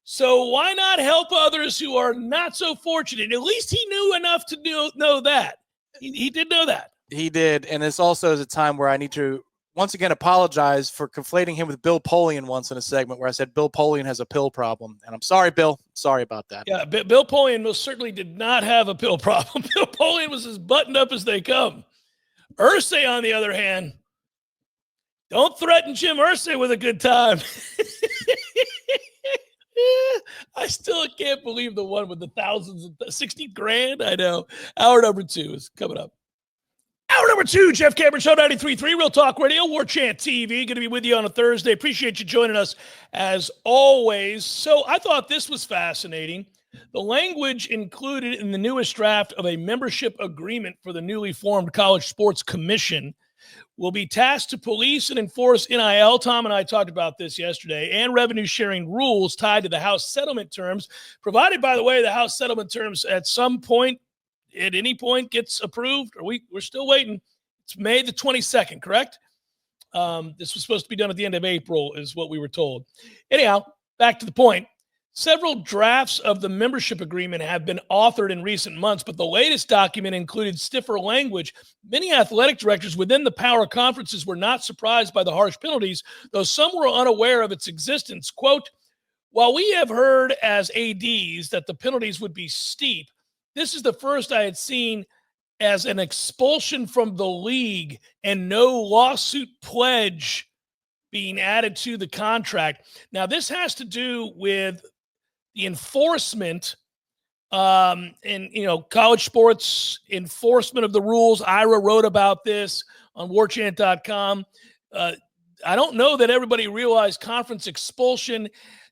So why not help others who are not so fortunate? At least he knew enough to know that. He did know that. He did. And this also is a time where I need to once again apologize for conflating him with Bill Polian once in a segment where I said Bill Polian has a pill problem. And I'm sorry, Bill. Sorry about that. Yeah, Bill Polian most certainly did not have a pill problem. Bill Polian was as buttoned up as they come. Irsay, on the other hand, don't threaten Jim Irsay with a good time. I still can't believe the one with the thousands and 60 grand. I know. Hour number 2 is coming up. Hour number 2, Jeff Cameron Show, 93.3 Real Talk Radio, Warchant TV. Going to be with you on a Thursday. Appreciate you joining us as always. So I thought this was fascinating. The language included in the newest draft of a membership agreement for the newly formed College Sports Commission will be tasked to police and enforce NIL. Tom and I talked about this yesterday, and revenue sharing rules tied to the House settlement terms, provided, by the way, the House settlement terms at some point, at any point, gets approved. We're still waiting. It's May the 22nd, correct? This was supposed to be done at the end of April, is what we were told. Anyhow, back to the point. Several drafts of the membership agreement have been authored in recent months, but the latest document included stiffer language. Many athletic directors within the power conferences were not surprised by the harsh penalties, though some were unaware of its existence. Quote, while we have heard as ADs that the penalties would be steep, this is the first I had seen as an expulsion from the league and no lawsuit pledge being added to the contract. Now, this has to do with the enforcement and, college sports enforcement of the rules. Ira wrote about this on warchant.com. I don't know that everybody realized conference expulsion,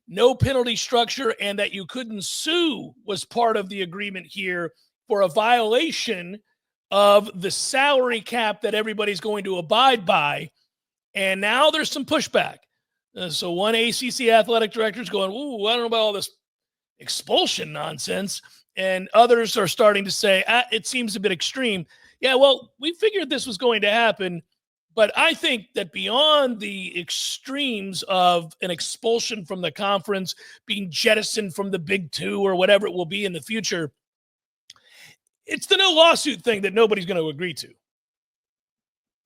no penalty structure, and that you couldn't sue was part of the agreement here for a violation of the salary cap that everybody's going to abide by. And now there's some pushback. So one ACC athletic director is going, ooh, I don't know about all this expulsion nonsense. And others are starting to say, it seems a bit extreme. Yeah, well, we figured this was going to happen. But I think that beyond the extremes of an expulsion from the conference, being jettisoned from the Big Two or whatever it will be in the future, it's the no lawsuit thing that nobody's going to agree to.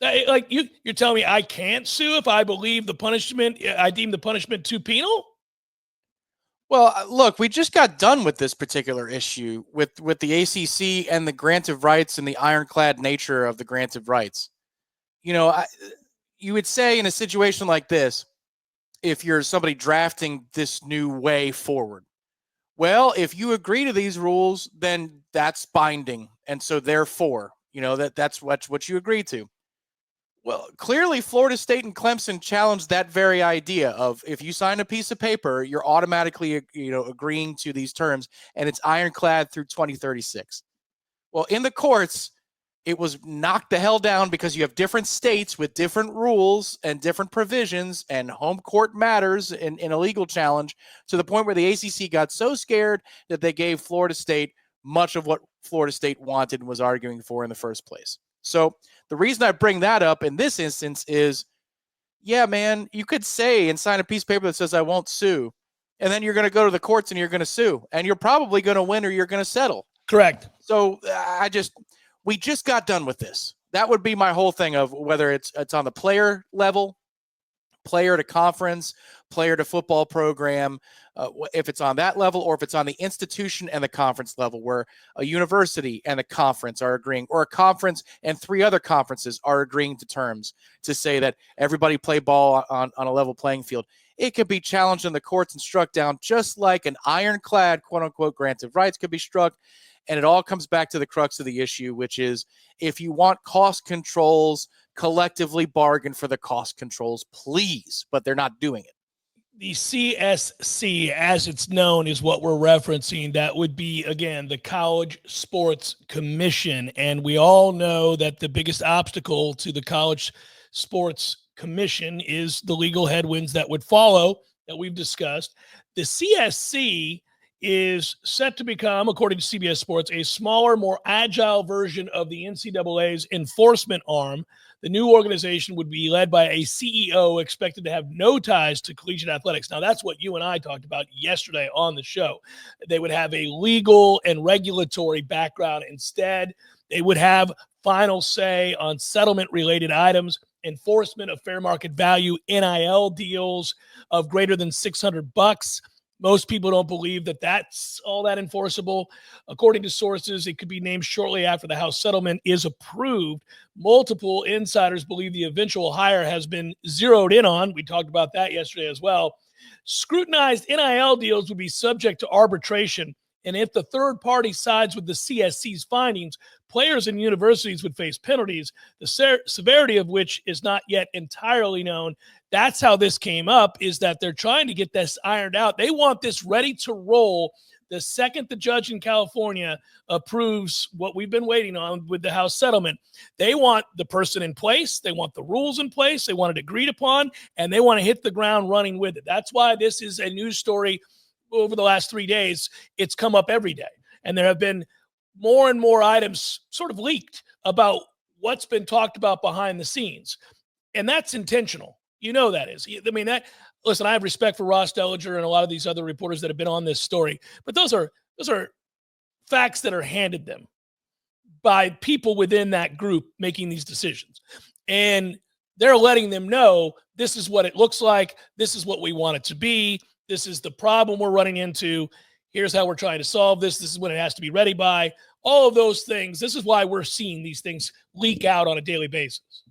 Like you're telling me I can't sue if I believe I deem the punishment too penal? Well, look, we just got done with this particular issue with the ACC and the grant of rights and the ironclad nature of the grant of rights. You would say in a situation like this, if you're somebody drafting this new way forward, well, if you agree to these rules, then that's binding. And so therefore, that's what you agree to. Well, clearly Florida State and Clemson challenged that very idea of if you sign a piece of paper, you're automatically, agreeing to these terms, and it's ironclad through 2036. Well, in the courts, it was knocked the hell down because you have different states with different rules and different provisions, and home court matters in a legal challenge, to the point where the ACC got so scared that they gave Florida State much of what Florida State wanted and was arguing for in the first place. So the reason I bring that up in this instance is, yeah, man, you could say and sign a piece of paper that says I won't sue, and then you're going to go to the courts and you're going to sue, and you're probably going to win or you're going to settle. Correct. So we just got done with this. That would be my whole thing of whether it's on the player level, player to conference, player to football program, if it's on that level, or if it's on the institution and the conference level, where a university and a conference are agreeing, or a conference and 3 other conferences are agreeing to terms to say that everybody play ball on a level playing field. It could be challenged in the courts and struck down, just like an ironclad, quote unquote, grant of rights could be struck. And it all comes back to the crux of the issue, which is if you want cost controls, collectively bargain for the cost controls, please. But they're not doing it. The CSC, as it's known, is what we're referencing. That would be, again, the College Sports Commission. And we all know that the biggest obstacle to the College Sports Commission is the legal headwinds that would follow that we've discussed. The CSC is set to become, according to CBS Sports, a smaller, more agile version of the NCAA's enforcement arm. The new organization would be led by a CEO expected to have no ties to collegiate athletics. Now, that's what you and I talked about yesterday on the show. They would have a legal and regulatory background instead. They would have final say on settlement-related items enforcement of fair market value NIL deals of greater than $600. Most people don't believe that that's all that enforceable. According to sources, it could be named shortly after the House settlement is approved. Multiple insiders believe the eventual hire has been zeroed in on. We talked about that yesterday as well. Scrutinized NIL deals would be subject to arbitration, and if the third party sides with the CSC's findings, players and universities would face penalties, the severity of which is not yet entirely known. That's how this came up, is that they're trying to get this ironed out. They want this ready to roll the second the judge in California approves what we've been waiting on with the House settlement. They want the person in place. They want the rules in place. They want it agreed upon, and they want to hit the ground running with it. That's why this is a news story over the last 3 days. It's come up every day, and there have been more and more items sort of leaked about what's been talked about behind the scenes, and that's intentional. You know that is. I mean, listen, I have respect for Ross Dellinger and a lot of these other reporters that have been on this story, but those are facts that are handed them by people within that group making these decisions. And they're letting them know this is what it looks like. This is what we want it to be. This is the problem we're running into. Here's how we're trying to solve this. This is when it has to be ready by. All of those things. This is why we're seeing these things leak out on a daily basis.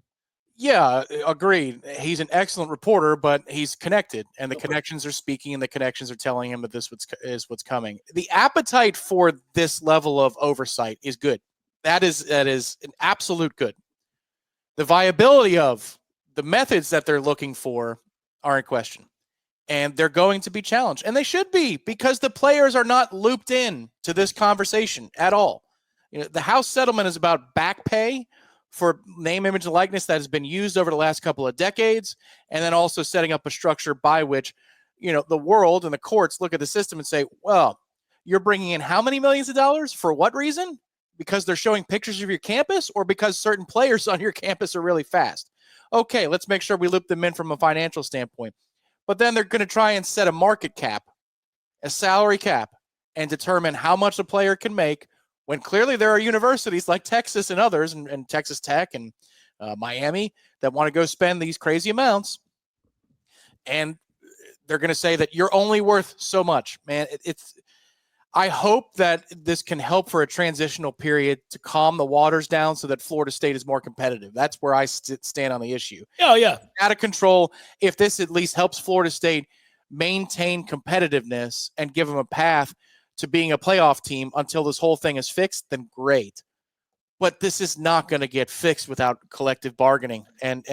Yeah, agreed. He's an excellent reporter, but he's connected, and the connections are speaking, and the connections are telling him that this is what's coming. The appetite for this level of oversight is good. That is an absolute good. The viability of the methods that they're looking for are in question, and they're going to be challenged, and they should be, because the players are not looped in to this conversation at all. You know, the House settlement is about back pay for name, image, and likeness that has been used over the last couple of decades, and then also setting up a structure by which, you know, the world and the courts look at the system and say, well, you're bringing in how many millions of dollars? For what reason? Because they're showing pictures of your campus, or because certain players on your campus are really fast? Okay, let's make sure we loop them in from a financial standpoint. But then they're going to try and set a market cap, a salary cap, and determine how much a player can make, when clearly there are universities like Texas and others, and Texas Tech and Miami, that want to go spend these crazy amounts. And they're going to say that you're only worth so much. Man, I hope that this can help for a transitional period to calm the waters down so that Florida State is more competitive. That's where I stand on the issue. Oh, yeah. Out of control. If this at least helps Florida State maintain competitiveness and give them a path to being a playoff team until this whole thing is fixed, then great. But this is not going to get fixed without collective bargaining. And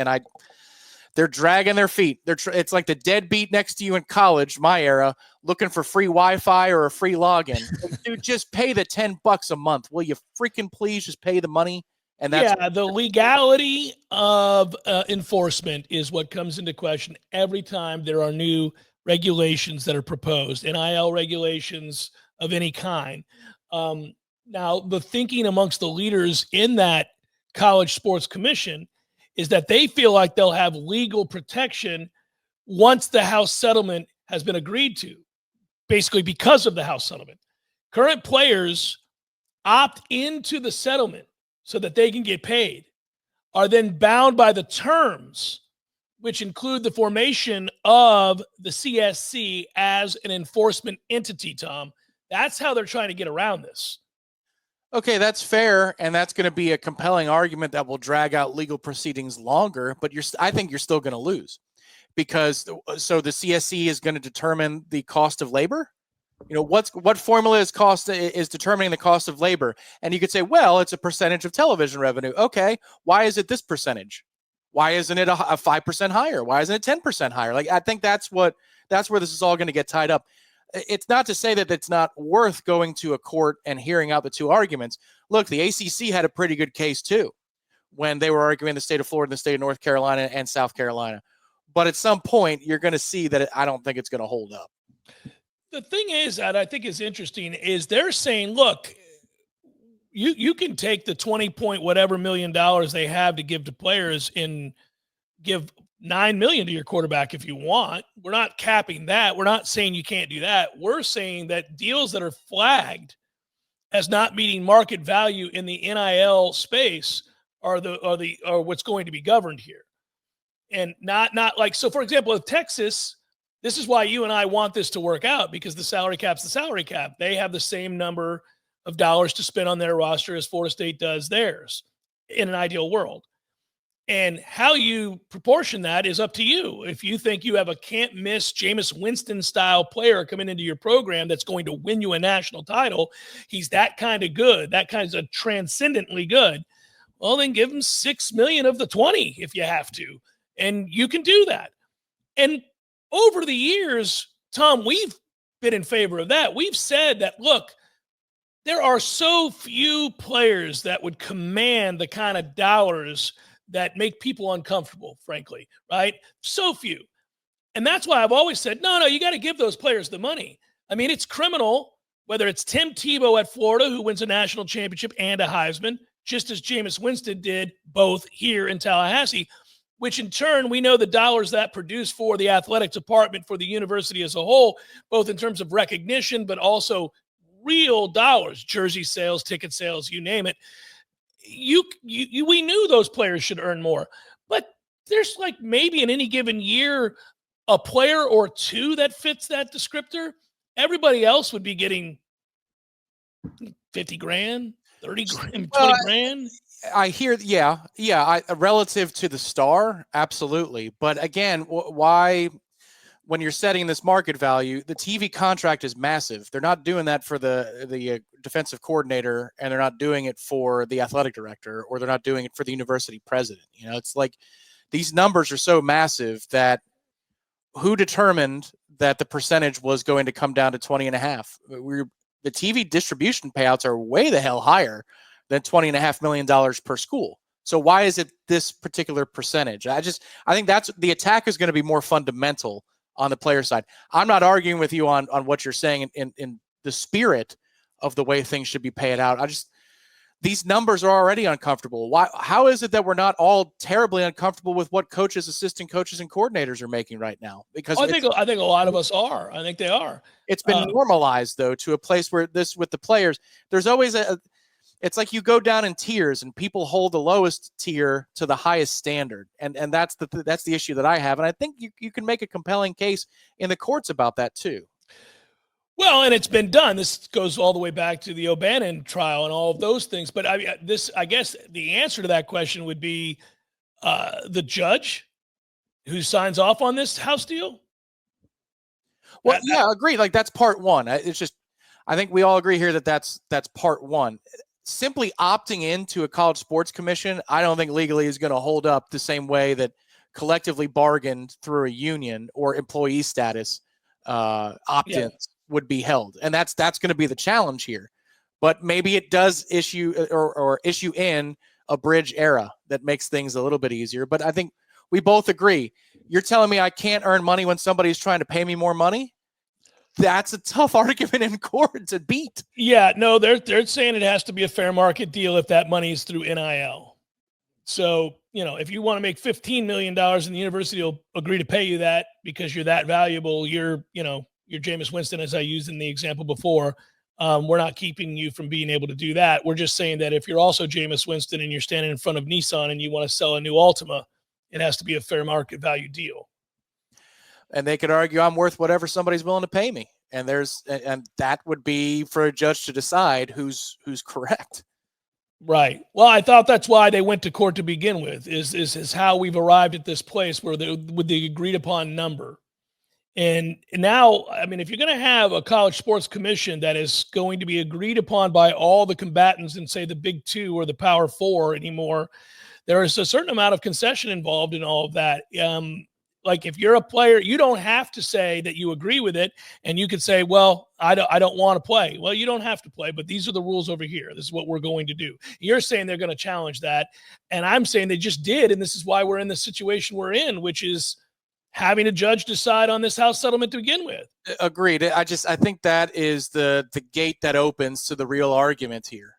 they're dragging their feet. It's like the deadbeat next to you in college, my era, looking for free Wi-Fi or a free login. Dude, just pay the $10 a month. Will you freaking please just pay the money? And that's the legality of enforcement is what comes into question every time there are new regulations that are proposed, NIL regulations of any kind. Now, the thinking amongst the leaders in that College Sports Commission is that they feel like they'll have legal protection once the House settlement has been agreed to, basically because of the House settlement. Current players opt into the settlement so that they can get paid, are then bound by the terms, which include the formation of the CSC as an enforcement entity, Tom. That's how they're trying to get around this. Okay, that's fair, and that's going to be a compelling argument that will drag out legal proceedings longer, but I think you're still going to lose, because the CSC is going to determine the cost of labor. You know, what formula is determining the cost of labor? And you could say, well, it's a percentage of television revenue. Okay, why is it this percentage? Why isn't it a 5% higher? Why isn't it 10% higher? Like, I think that's where this is all going to get tied up. It's not to say that it's not worth going to a court and hearing out the two arguments. Look, the ACC had a pretty good case too when they were arguing the state of Florida, the state of North Carolina, and South Carolina. But at some point, you're going to see that I don't think it's going to hold up. The thing is that I think is interesting is they're saying, look, you can take the 20 point whatever million dollars they have to give to players and give $9 million to your quarterback if you want. We're not capping that. We're not saying you can't do that. We're saying that deals that are flagged as not meeting market value in the NIL space are what's going to be governed here. And not like, so for example, with Texas, this is why you and I want this to work out, because the salary cap's the salary cap. They have the same number of dollars to spend on their roster as Florida State does theirs in an ideal world. And how you proportion that is up to you. If you think you have a can't miss Jameis Winston style player coming into your program that's going to win you a national title, he's that kind of good, that kind of transcendently good, well, then give him $6 million of the 20 if you have to. And you can do that. And over the years, Tom, we've been in favor of that. We've said that, look, there are so few players that would command the kind of dollars that make people uncomfortable, frankly, right? So few. And that's why I've always said, no, you got to give those players the money. I mean, it's criminal, whether it's Tim Tebow at Florida, who wins a national championship and a Heisman, just as Jameis Winston did both here in Tallahassee, which in turn, we know the dollars that produce for the athletic department, for the university as a whole, both in terms of recognition, but also real dollars, jersey sales, ticket sales, you name it. We knew those players should earn more, but there's like maybe in any given year, a player or two that fits that descriptor. Everybody else would be getting 50 grand, 30 grand, 20 grand. I hear, relative to the star, absolutely. But again, why, when you're setting this market value, the TV contract is massive. They're not doing that for the defensive coordinator, and they're not doing it for the athletic director, or they're not doing it for the university president. You know, it's like these numbers are so massive that who determined that the percentage was going to come down to 20.5? The TV distribution payouts are way the hell higher than $20.5 million per school. So why is it this particular percentage? I think that's the attack is going to be more fundamental on the player side. I'm not arguing with you on what you're saying in the spirit of the way things should be paid out. These numbers are already uncomfortable. How is it that we're not all terribly uncomfortable with what coaches, assistant coaches, and coordinators are making right now? Because I think a lot of us are. I think they are. It's been normalized though to a place where this with the players, there's always it's like you go down in tiers and people hold the lowest tier to the highest standard. And that's the issue that I have. And I think you can make a compelling case in the courts about that too. Well, and it's been done. This goes all the way back to the O'Bannon trial and all of those things. But I guess the answer to that question would be the judge who signs off on this house deal. Well, agreed. Like that's part one. It's just, I think we all agree here that that's part one. Simply opting into a college sports commission, I don't think legally is going to hold up the same way that collectively bargained through a union or employee status opt-ins would be held. And that's going to be the challenge here. But maybe it does issue or issue in a bridge era that makes things a little bit easier. But I think we both agree. You're telling me I can't earn money when somebody's trying to pay me more money? That's a tough argument in court to beat. Yeah, no, they're saying it has to be a fair market deal if that money is through NIL. So, if you want to make $15 million and the university will agree to pay you that because you're that valuable, you're Jameis Winston, as I used in the example before. We're not keeping you from being able to do that. We're just saying that if you're also Jameis Winston and you're standing in front of Nissan and you want to sell a new Altima, it has to be a fair market value deal. And they could argue I'm worth whatever somebody's willing to pay me. And that would be for a judge to decide who's correct. Right. Well, I thought that's why they went to court to begin with, is how we've arrived at this place with the agreed upon number. And now, I mean, if you're going to have a college sports commission that is going to be agreed upon by all the combatants in, say, the Big Two or the Power Four anymore, there is a certain amount of concession involved in all of that. Like if you're a player, you don't have to say that you agree with it, and you could say, well, I don't want to play. Well, you don't have to play, but these are the rules over here. This is what we're going to do. You're saying they're going to challenge that, and I'm saying they just did, and this is why we're in the situation we're in, which is having a judge decide on this house settlement to begin with. Agreed. I think that is the gate that opens to the real argument here.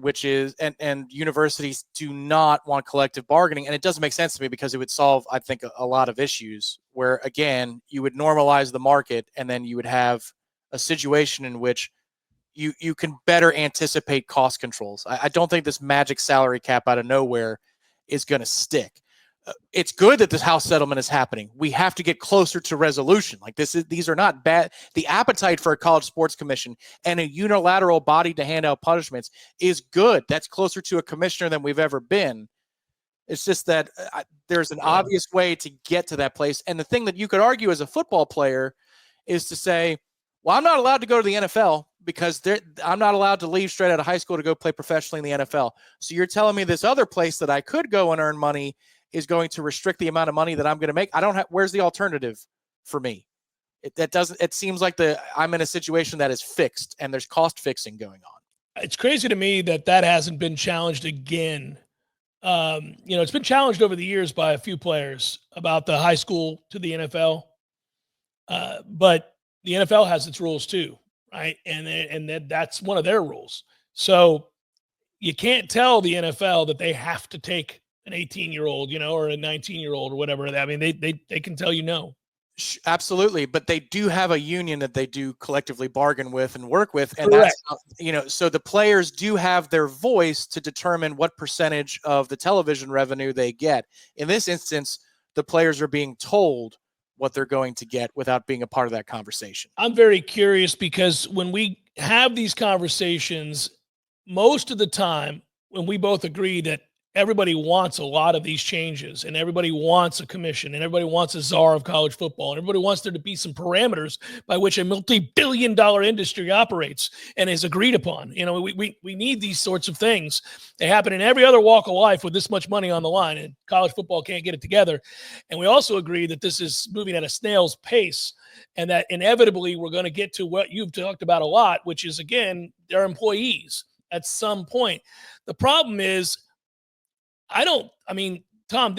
Which is, and universities do not want collective bargaining. And it doesn't make sense to me because it would solve, I think, a lot of issues where, again, you would normalize the market and then you would have a situation in which you can better anticipate cost controls. I don't think this magic salary cap out of nowhere is going to stick. it's good that this House settlement is happening. We have to get closer to resolution. Like these are not bad. The appetite for a college sports commission and a unilateral body to hand out punishments is good. That's closer to a commissioner than we've ever been. It's just that there's an obvious way to get to that place. And the thing that you could argue as a football player is to say, well, I'm not allowed to go to the NFL because I'm not allowed to leave straight out of high school to go play professionally in the NFL. So you're telling me this other place that I could go and earn money is going to restrict the amount of money that I'm going to make? Where's the alternative for me? It seems like I'm in a situation that is fixed and there's cost fixing going on. It's crazy to me that hasn't been challenged again. It's been challenged over the years by a few players about the high school to the NFL. But the NFL has its rules too, right? And that's one of their rules. So you can't tell the NFL that they have to take an 18-year-old, or a 19-year-old or whatever. I mean, they can tell you no. Absolutely, but they do have a union that they do collectively bargain with and work with, and Correct. That's so the players do have their voice to determine what percentage of the television revenue they get. In this instance, the players are being told what they're going to get without being a part of that conversation. I'm very curious because when we have these conversations, most of the time when we both agree that everybody wants a lot of these changes and everybody wants a commission and everybody wants a czar of college football and everybody wants there to be some parameters by which a multi-billion-dollar industry operates and is agreed upon. We need these sorts of things. They happen in every other walk of life with this much money on the line, and college football can't get it together. And we also agree that this is moving at a snail's pace and that inevitably we're going to get to what you've talked about a lot, which is, again, their employees at some point. The problem is, Tom,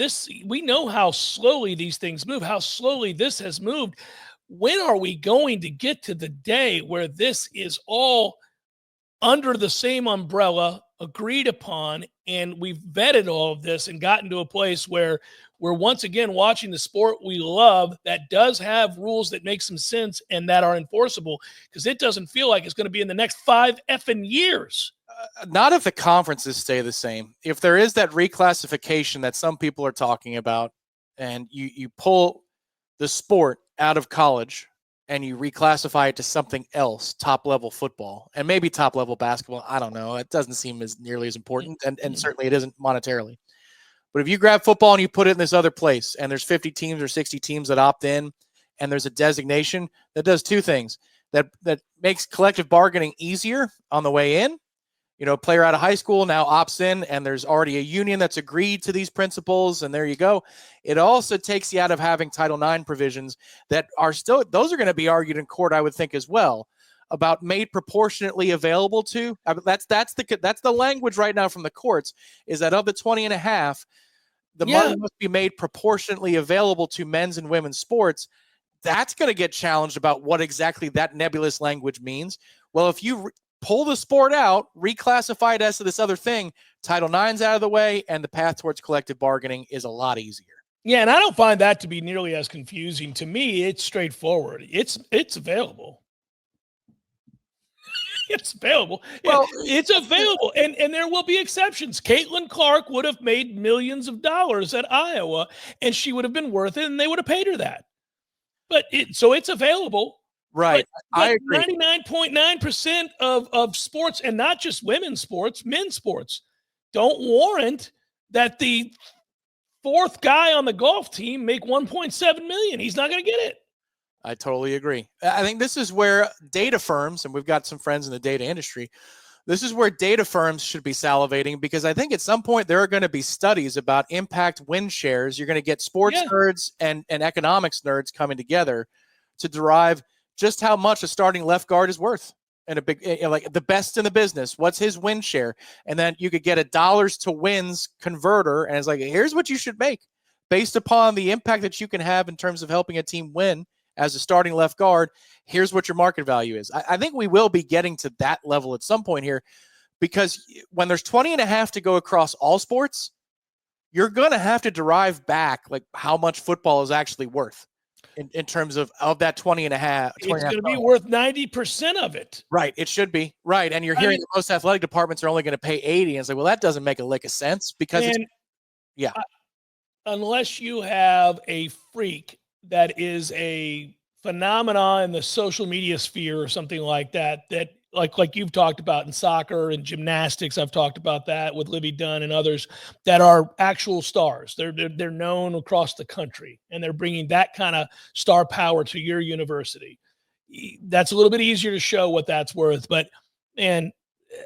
we know how slowly these things move, how slowly this has moved. When are we going to get to the day where this is all under the same umbrella, agreed upon, and we've vetted all of this and gotten to a place where we're once again watching the sport we love that does have rules that make some sense and that are enforceable? Because it doesn't feel like it's going to be in the next 5 effing years. Not if the conferences stay the same. If there is that reclassification that some people are talking about, and you pull the sport out of college and you reclassify it to something else, top-level football, and maybe top-level basketball, I don't know. It doesn't seem nearly as important, and certainly it isn't monetarily. But if you grab football and you put it in this other place, and there's 50 teams or 60 teams that opt in, and there's a designation, that does two things. That makes collective bargaining easier on the way in. A player out of high school now opts in, and there's already a union that's agreed to these principles, and there you go. It also takes you out of having Title IX provisions that are still, those are going to be argued in court, I would think, as well, about made proportionately available to. That's the language right now from the courts, is that of the 20.5, the money must be made proportionately available to men's and women's sports. That's going to get challenged about what exactly that nebulous language means. Well, if you pull the sport out, reclassify it as to this other thing, Title IX's out of the way, and the path towards collective bargaining is a lot easier. Yeah, and I don't find that to be nearly as confusing. To me, it's straightforward. It's available. It's available. Well, it's available, and there will be exceptions. Caitlin Clark would have made millions of dollars at Iowa, and she would have been worth it, and they would have paid her that. But so it's available. Right. But I agree. 99.9% of sports, and not just women's sports, men's sports, don't warrant that the fourth guy on the golf team make $1.7 million. He's not going to get it. I totally agree. I think this is where data firms, and we've got some friends in the data industry, this is where data firms should be salivating, because I think at some point there are going to be studies about impact win shares. You're going to get sports nerds and economics nerds coming together to derive just how much a starting left guard is worth, and a big, like the best in the business. What's his win share? And then you could get a dollars to wins converter, and it's like, here's what you should make based upon the impact that you can have in terms of helping a team win as a starting left guard. Here's what your market value is. I think we will be getting to that level at some point here, because when there's 20.5 to go across all sports, you're going to have to derive back like how much football is actually worth. In terms of that 20.5, it's going to be worth 90% of it. Right. It should be. Right. And you're hearing that most athletic departments are only going to pay 80. And it's like, well, that doesn't make a lick of sense, because unless you have a freak that is a phenomenon in the social media sphere or something like that, that like you've talked about in soccer and gymnastics, I've talked about that with Livy Dunn and others that are actual stars. They're known across the country, and they're bringing that kind of star power to your university. That's a little bit easier to show what that's worth, but and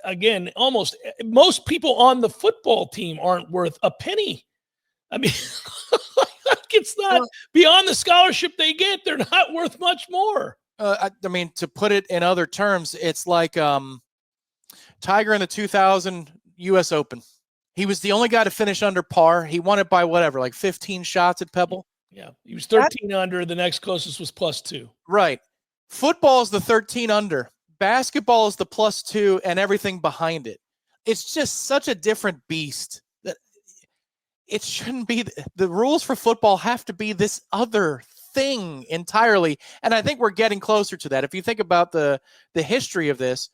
again, almost most people on the football team aren't worth a penny. I mean, it's not beyond the scholarship they get. They're not worth much more. I mean, to put it in other terms, it's like Tiger in the 2000 U.S. Open. He was the only guy to finish under par. He won it by whatever, like 15 shots at Pebble. Yeah, he was 13 under. The next closest was +2. Right. Football is the 13 under. Basketball is the +2 and everything behind it. It's just such a different beast that it shouldn't be. The rules for football have to be this other thing entirely. And I think we're getting closer to that. If you think about the history of this,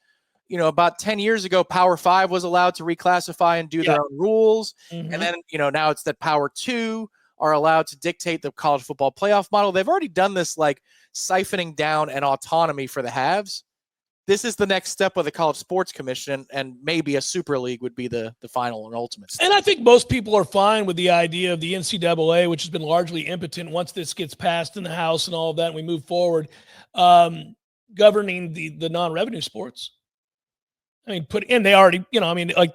about 10 years ago, Power 5 was allowed to reclassify and do their own rules. Mm-hmm. And then, now it's that Power 2 are allowed to dictate the college football playoff model. They've already done this, like siphoning down an autonomy for the haves. This is the next step of the College Sports Commission, and maybe a Super League would be the final and ultimate step. And I think most people are fine with the idea of the NCAA, which has been largely impotent once this gets passed in the House and all of that, and we move forward, governing the non-revenue sports. I mean, they already,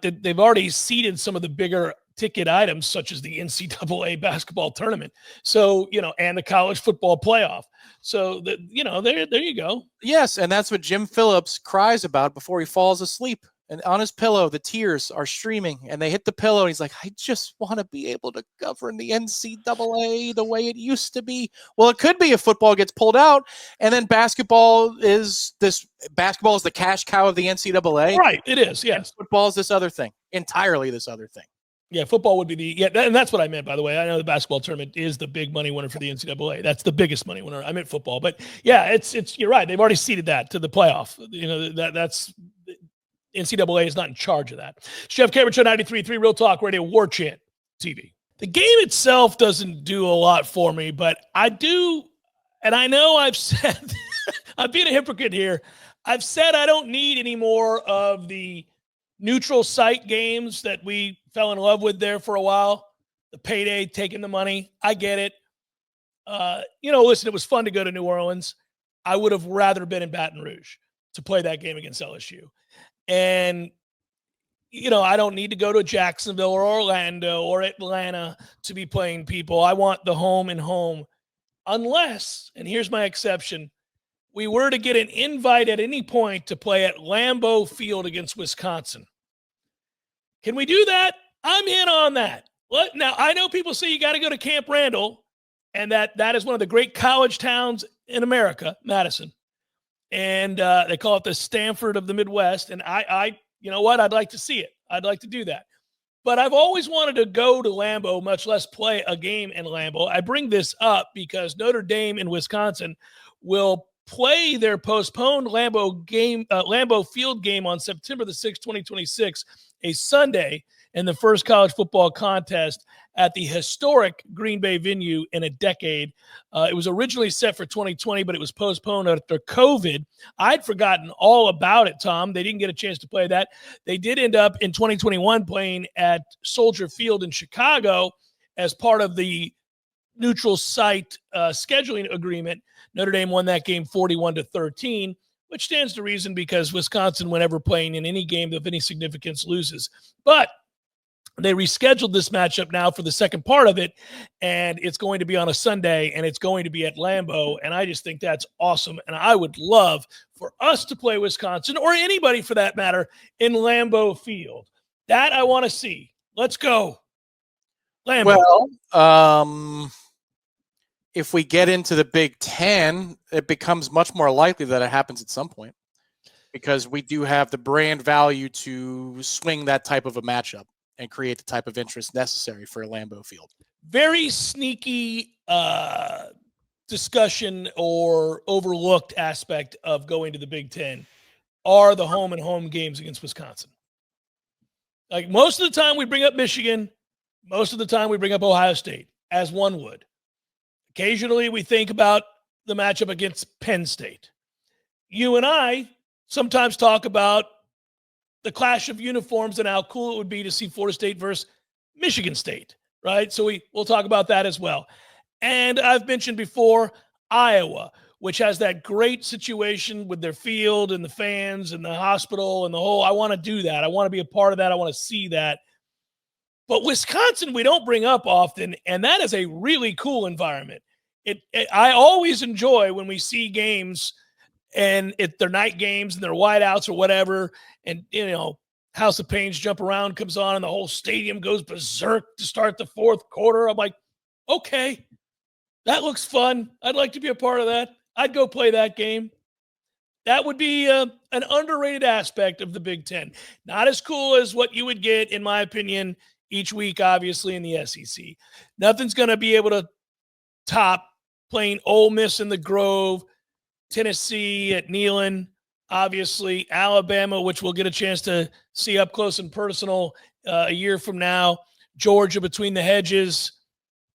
they've already seeded some of the bigger ticket items, such as the NCAA basketball tournament. So, and the college football playoff. So, there you go. Yes, and that's what Jim Phillips cries about before he falls asleep. And on his pillow, the tears are streaming, and they hit the pillow, and he's like, I just want to be able to govern the NCAA the way it used to be. Well, it could be if football gets pulled out, and then basketball is the cash cow of the NCAA. Right, it is, yes. And football is this other thing, entirely this other thing. Yeah, football would be and that's what I meant, by the way. I know the basketball tournament is the big money winner for the NCAA. That's the biggest money winner. I meant football, but yeah, it's you're right. They've already seeded that to the playoff. That's NCAA is not in charge of that. Chef Cameron Show 93.3 Real Talk Radio, Warchant TV. The game itself doesn't do a lot for me, but I do, and I know I've said, I'm being a hypocrite here. I've said I don't need any more of the neutral site games that we fell in love with there for a while. The payday, taking the money. I get it. Listen, it was fun to go to New Orleans. I would have rather been in Baton Rouge to play that game against LSU. And, I don't need to go to Jacksonville or Orlando or Atlanta to be playing people. I want the home and home. Unless, and here's my exception, we were to get an invite at any point to play at Lambeau Field against Wisconsin. Can we do that? I'm in on that. Now, I know people say you got to go to Camp Randall, and that is one of the great college towns in America, Madison. And they call it the Stanford of the Midwest. And I you know what? I'd like to see it. I'd like to do that. But I've always wanted to go to Lambeau, much less play a game in Lambeau. I bring this up because Notre Dame in Wisconsin will play their postponed Lambeau Field game on September the 6th, 2026, a Sunday, in the first college football contest at the historic Green Bay venue in a decade. It was originally set for 2020, but it was postponed after COVID. I'd forgotten all about it, Tom. They didn't get a chance to play that. They did end up in 2021 playing at Soldier Field in Chicago as part of the neutral site scheduling agreement. Notre Dame won that game 41-13, which stands to reason because Wisconsin, whenever playing in any game of any significance, loses. But they rescheduled this matchup now for the second part of it, and it's going to be on a Sunday, and it's going to be at Lambeau, and I just think that's awesome, and I would love for us to play Wisconsin, or anybody for that matter, in Lambeau Field. That I want to see. Let's go. Lambeau. Well, if we get into the Big Ten, it becomes much more likely that it happens at some point because we do have the brand value to swing that type of a matchup and create the type of interest necessary for a Lambeau Field. Very sneaky discussion or overlooked aspect of going to the Big Ten are the home and home games against Wisconsin. Like most of the time we bring up Michigan, most of the time we bring up Ohio State. as one would. Occasionally, we think about the matchup against Penn State. You and I sometimes talk about the clash of uniforms and how cool it would be to see Florida State versus Michigan State, right? So we'll talk about that as well. And I've mentioned before Iowa, which has that great situation with their field and the fans and the hospital and the whole, I want to do that. I want to be a part of that. I want to see that. But Wisconsin, we don't bring up often, and that is a really cool environment. I always enjoy when we see games and they're night games and they're wideouts or whatever, and, House of Pains Jump Around comes on and the whole stadium goes berserk to start the fourth quarter. I'm like, okay, that looks fun. I'd like to be a part of that. I'd go play that game. That would be an underrated aspect of the Big Ten. Not as cool as what you would get, in my opinion, each week, obviously, in the SEC. Nothing's going to be able to top playing Ole Miss in the Grove, Tennessee at Neyland, obviously, Alabama, which we'll get a chance to see up close and personal a year from now, Georgia between the hedges,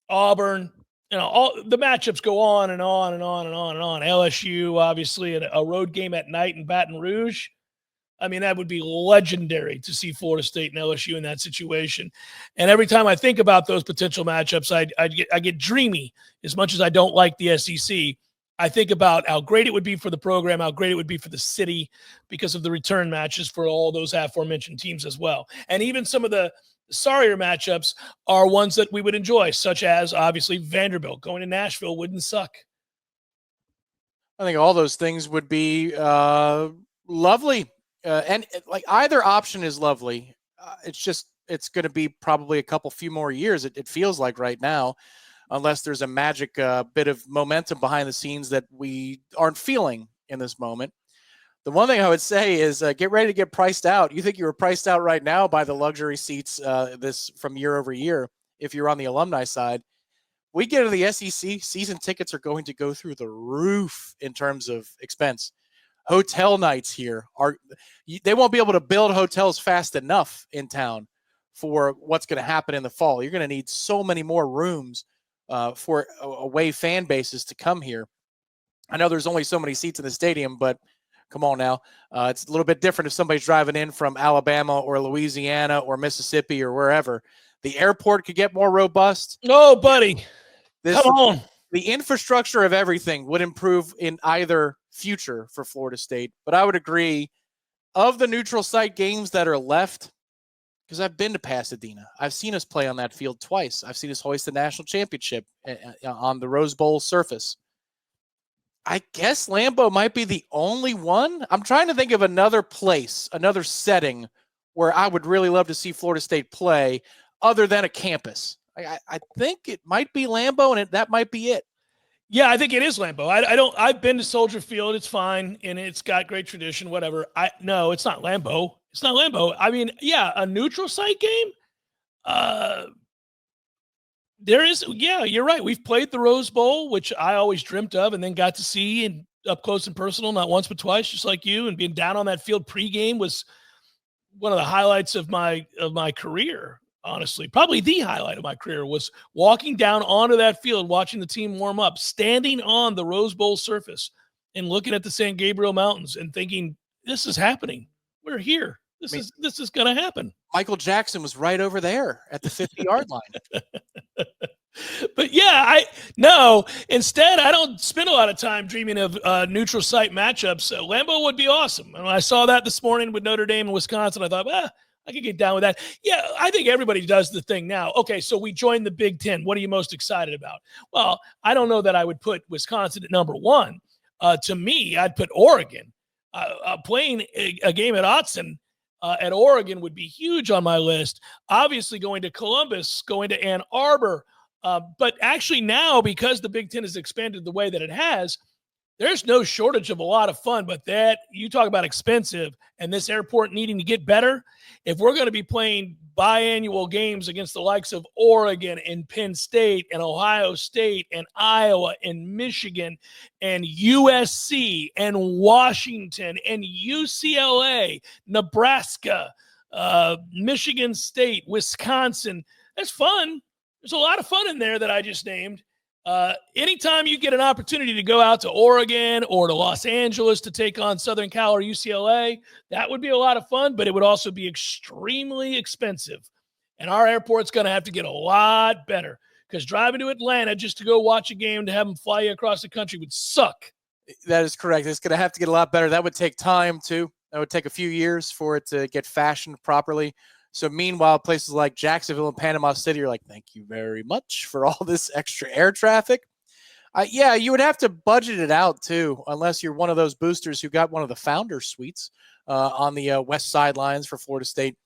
Auburn. All the matchups go on and on and on and on and on. LSU, obviously, a road game at night in Baton Rouge. I mean, that would be legendary to see Florida State and LSU in that situation. And every time I think about those potential matchups, I get dreamy. As much as I don't like the SEC, I think about how great it would be for the program, how great it would be for the city because of the return matches for all those aforementioned teams as well. And even some of the sorrier matchups are ones that we would enjoy, such as, obviously, Vanderbilt. Going to Nashville wouldn't suck. I think all those things would be lovely. And like either option is lovely. It's going to be probably a few more years. It feels like right now, unless there's a magic bit of momentum behind the scenes that we aren't feeling in this moment. The one thing I would say is get ready to get priced out. You think you were priced out right now by the luxury seats this from year over year if you're on the alumni side. We get to the SEC, season tickets are going to go through the roof in terms of expense. Hotel nights here they won't be able to build hotels fast enough in town for what's going to happen in the fall. You're going to need so many more rooms for away fan bases to come here. I know there's only so many seats in the stadium, but come on now. It's a little bit different if somebody's driving in from Alabama or Louisiana or Mississippi or wherever. The airport could get more robust. Oh, buddy. Come on. The infrastructure of everything would improve in either future for Florida State. But I would agree, of the neutral site games that are left, because I've been to Pasadena. I've seen us play on that field twice. I've seen us hoist the national championship on the Rose Bowl surface. I guess Lambeau might be the only one. I'm trying to think of another place, another setting where I would really love to see Florida State play other than a campus. I think it might be Lambeau, and that might be it. Yeah, I think it is Lambeau. I've been to Soldier Field. It's fine, and it's got great tradition, whatever. No, it's not Lambeau. It's not Lambeau. I mean, yeah, a neutral site game. There is, yeah, you're right. We've played the Rose Bowl, which I always dreamt of, and then got to see and up close and personal, not once but twice, just like you. And being down on that field pregame was one of the highlights of my career. Honestly, probably the highlight of my career was walking down onto that field, watching the team warm up, standing on the Rose Bowl surface and looking at the San Gabriel Mountains and thinking, this is happening. We're here. This is going to happen. Michael Jackson was right over there at the 50-yard line. But yeah, instead, I don't spend a lot of time dreaming of neutral site matchups. Lambeau would be awesome. And when I saw that this morning with Notre Dame and Wisconsin, I thought, I could get down with that. Yeah, I think everybody does the thing now. Okay, so we joined the Big Ten. What are you most excited about? Well, I don't know that I would put Wisconsin at number one. To me, I'd put Oregon. Playing a game at Autzen at Oregon would be huge on my list. Obviously, going to Columbus, going to Ann Arbor. But actually now, because the Big Ten has expanded the way that it has, there's no shortage of a lot of fun. But that, you talk about expensive and this airport needing to get better. If we're going to be playing biannual games against the likes of Oregon and Penn State and Ohio State and Iowa and Michigan and USC and Washington and UCLA, Nebraska, Michigan State, Wisconsin, that's fun. There's a lot of fun in there that I just named. Anytime you get an opportunity to go out to Oregon or to Los Angeles to take on Southern Cal or UCLA, that would be a lot of fun, but it would also be extremely expensive. And our airport's going to have to get a lot better because driving to Atlanta just to go watch a game to have them fly you across the country would suck. That is correct. It's going to have to get a lot better. That would take time, too. That would take a few years for it to get fashioned properly. So meanwhile, places like Jacksonville and Panama City are like, thank you very much for all this extra air traffic. Yeah, you would have to budget it out, too, unless you're one of those boosters who got one of the founder suites on the west sidelines for Florida State.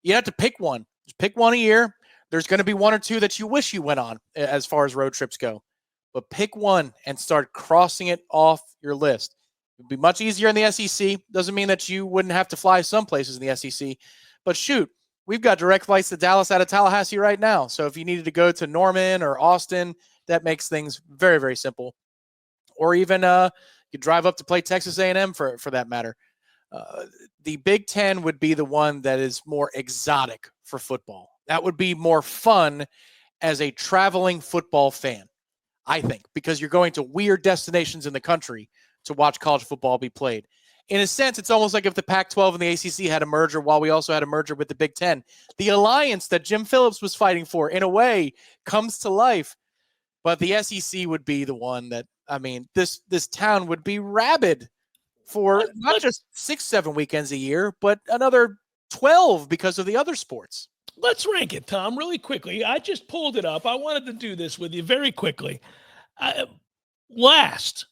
You have to pick one. Just pick one a year. There's going to be one or two that you wish you went on as far as road trips go. But pick one and start crossing it off your list. It would be much easier in the SEC. Doesn't mean that you wouldn't have to fly some places in the SEC. But shoot, we've got direct flights to Dallas out of Tallahassee right now. So if you needed to go to Norman or Austin, that makes things very, very simple. Or even you drive up to play Texas A&M for that matter. The Big Ten would be the one that is more exotic for football. That would be more fun as a traveling football fan, I think, because you're going to weird destinations in the country to watch college football be played. In a sense, it's almost like if the Pac-12 and the ACC had a merger while we also had a merger with the Big Ten. The alliance that Jim Phillips was fighting for, in a way, comes to life. But the SEC would be the one that, I mean, this town would be rabid for not just 6-7 weekends a year, but another 12 because of the other sports. Let's rank it, Tom, really quickly. I just pulled it up. I wanted to do this with you very quickly. The last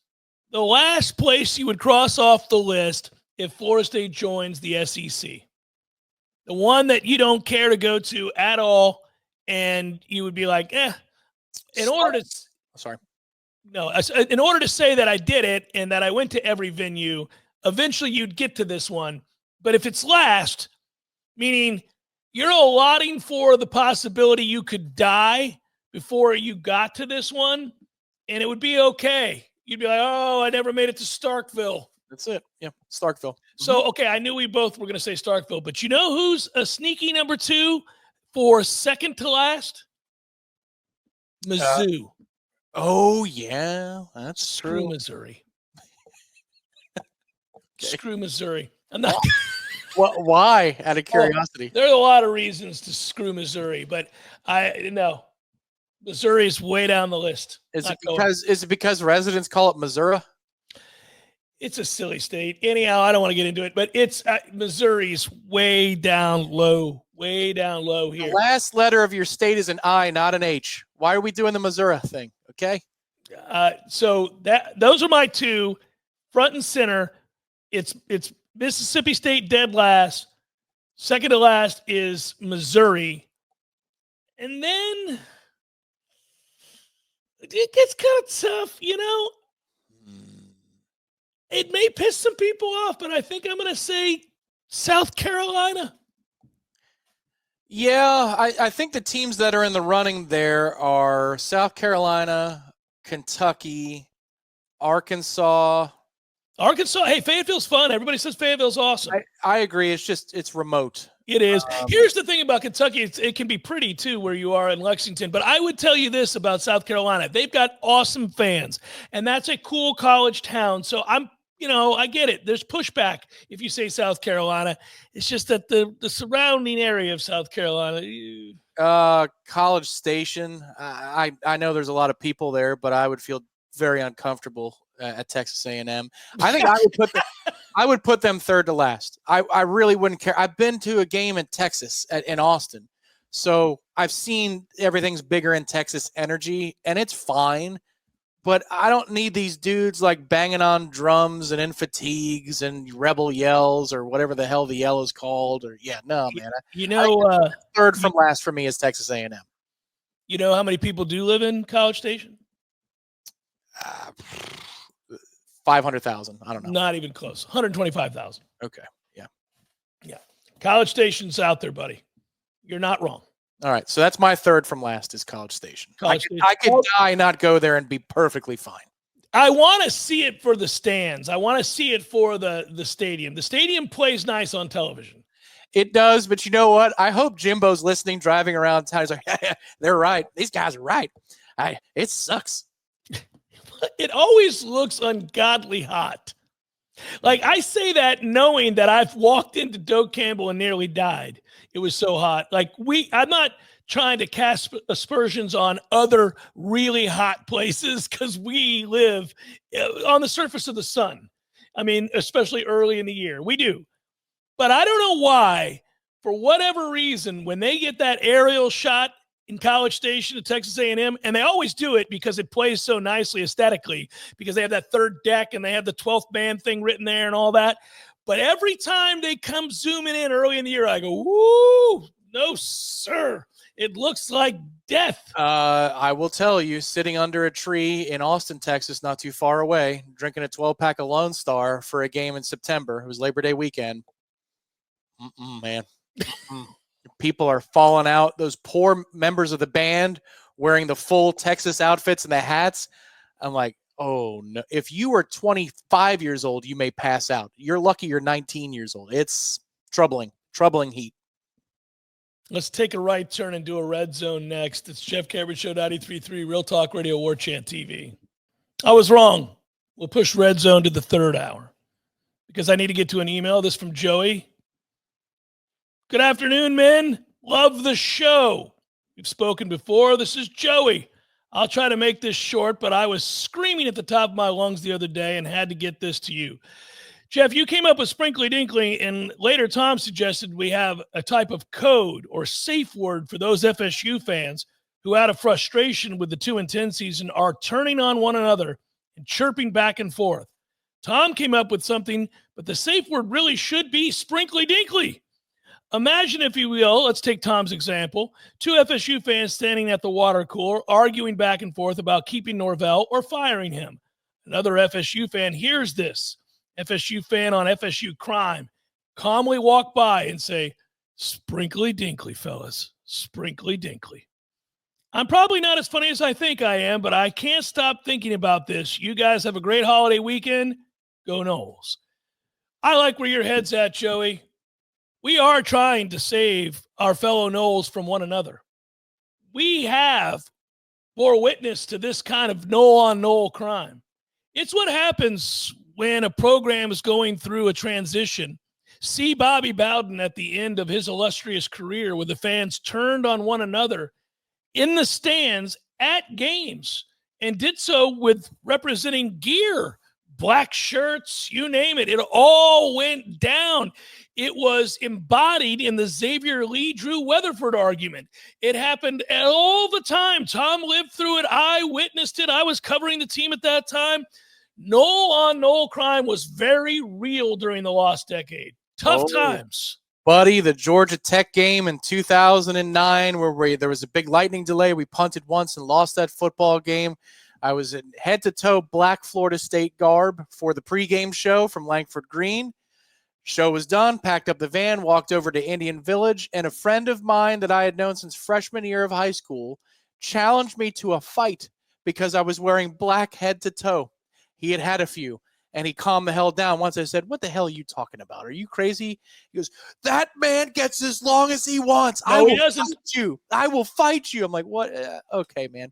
place you would cross off the list if Florida State joins the SEC. The one that you don't care to go to at all, and you would be like, in order to say that I did it and that I went to every venue, eventually you'd get to this one. But if it's last, meaning you're allotting for the possibility you could die before you got to this one, and it would be okay. You'd be like, oh, I never made it to Starkville. That's it. Yeah, Starkville. So, okay, I knew we both were going to say Starkville, but you know who's a sneaky number 2 for second to last? Mizzou. Oh, yeah, that's Screw true. Missouri. Screw Missouri. I'm not. Why? Out of curiosity. There are a lot of reasons to screw Missouri, but Missouri is way down the list. Is it because residents call it Missouri? It's a silly state. Anyhow, I don't want to get into it, but it's Missouri's way down low here. The last letter of your state is an I, not an H. Why are we doing the Missouri thing? Okay. So those are my two front and center. It's Mississippi State dead last. Second to last is Missouri. And then it gets kind of tough, you know. It may piss some people off, but I think I'm going to say South Carolina. Yeah, I think the teams that are in the running there are South Carolina, Kentucky, Arkansas. Hey, Fayetteville's fun. Everybody says Fayetteville's awesome. I agree. It's remote. It is. Here's the thing about Kentucky. It can be pretty, too, where you are in Lexington. But I would tell you this about South Carolina. They've got awesome fans, and that's a cool college town. So I get it. There's pushback if you say South Carolina. It's just that the surrounding area of South Carolina. College Station. I know there's a lot of people there, but I would feel very uncomfortable at Texas A&M. I think I would put them third to last. I really wouldn't care. I've been to a game in Texas in Austin, so I've seen everything's bigger in Texas energy, and it's fine. But I don't need these dudes like banging on drums and in fatigues and rebel yells or whatever the hell the yell is called. Man. Third from last for me is Texas A&M. You know how many people do live in College Station? 500,000. I don't know. Not even close. 125,000. Okay. Yeah. College Station's out there, buddy. You're not wrong. All right, so that's my third from last is College Station. I could die, not go there, and be perfectly fine. I want to see it for the stands. I want to see it for the stadium. The stadium plays nice on television. It does, but you know what? I hope Jimbo's listening, driving around town. He's like, yeah, they're right. These guys are right. It sucks. It always looks ungodly hot. Like, I say that knowing that I've walked into Doak Campbell and nearly died. It was so hot. Like, I'm not trying to cast aspersions on other really hot places because we live on the surface of the sun. I mean, especially early in the year. We do. But I don't know why, for whatever reason, when they get that aerial shot in College Station at Texas A&M, and they always do it because it plays so nicely aesthetically, because they have that third deck and they have the 12th man thing written there and all that. But every time they come zooming in early in the year, I go, woo, no, sir. It looks like death. I will tell you, sitting under a tree in Austin, Texas, not too far away, drinking a 12-pack of Lone Star for a game in September. It was Labor Day weekend. Man. People are falling out. Those poor members of the band wearing the full Texas outfits and the hats. I'm like, oh, no. If you are 25 years old, you may pass out. You're lucky you're 19 years old. It's troubling heat. Let's take a right turn and do a red zone next. It's Jeff Cameron Show 93.3 Real Talk Radio Warchant TV. I was wrong. We'll push red zone to the third hour because I need to get to an email. This from Joey. Good afternoon, men. Love the show. We've spoken before. This is Joey. I'll try to make this short, but I was screaming at the top of my lungs the other day and had to get this to you. Jeff, you came up with Sprinkly Dinkly, and later Tom suggested we have a type of code or safe word for those FSU fans who, out of frustration with the 2-10 season, are turning on one another and chirping back and forth. Tom came up with something, but the safe word really should be Sprinkly Dinkly. Imagine, if you will, let's take Tom's example, 2 FSU fans standing at the water cooler arguing back and forth about keeping Norvell or firing him. Another FSU fan hears this. FSU fan on FSU crime calmly walk by and say, Sprinkly Dinkly, fellas, Sprinkly Dinkly. I'm probably not as funny as I think I am, but I can't stop thinking about this. You guys have a great holiday weekend. Go Noles. I like where your head's at, Joey. We are trying to save our fellow Noles from one another. We have bore witness to this kind of Nole-on-Nole crime. It's what happens when a program is going through a transition. See Bobby Bowden at the end of his illustrious career, where the fans turned on one another in the stands at games and did so with representing gear, black shirts, you name it. It all went down. It was embodied in the Xavier Lee Drew Weatherford argument. It happened all the time. Tom lived through it. I witnessed it. I was covering the team at that time. Nole-on-Nole crime was very real during the lost decade. Tough times. Buddy, the Georgia Tech game in 2009 where there was a big lightning delay. We punted once and lost that football game. I was in head-to-toe black Florida State garb for the pregame show from Langford Green. Show was done, packed up the van, walked over to Indian Village, and a friend of mine that I had known since freshman year of high school challenged me to a fight because I was wearing black head-to-toe. He had had a few, and he calmed the hell down. Once I said, what the hell are you talking about? Are you crazy? He goes, that man gets as long as he wants. No, I will fight you. I will fight you. I'm like, what? Okay, man.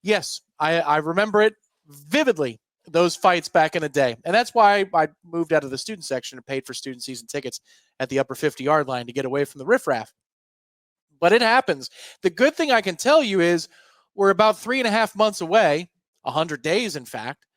Yes, I remember it vividly, those fights back in the day. And that's why I moved out of the student section and paid for student season tickets at the upper 50-yard line to get away from the riffraff. But it happens. The good thing I can tell you is we're about 3.5 months away, 100 days, in fact,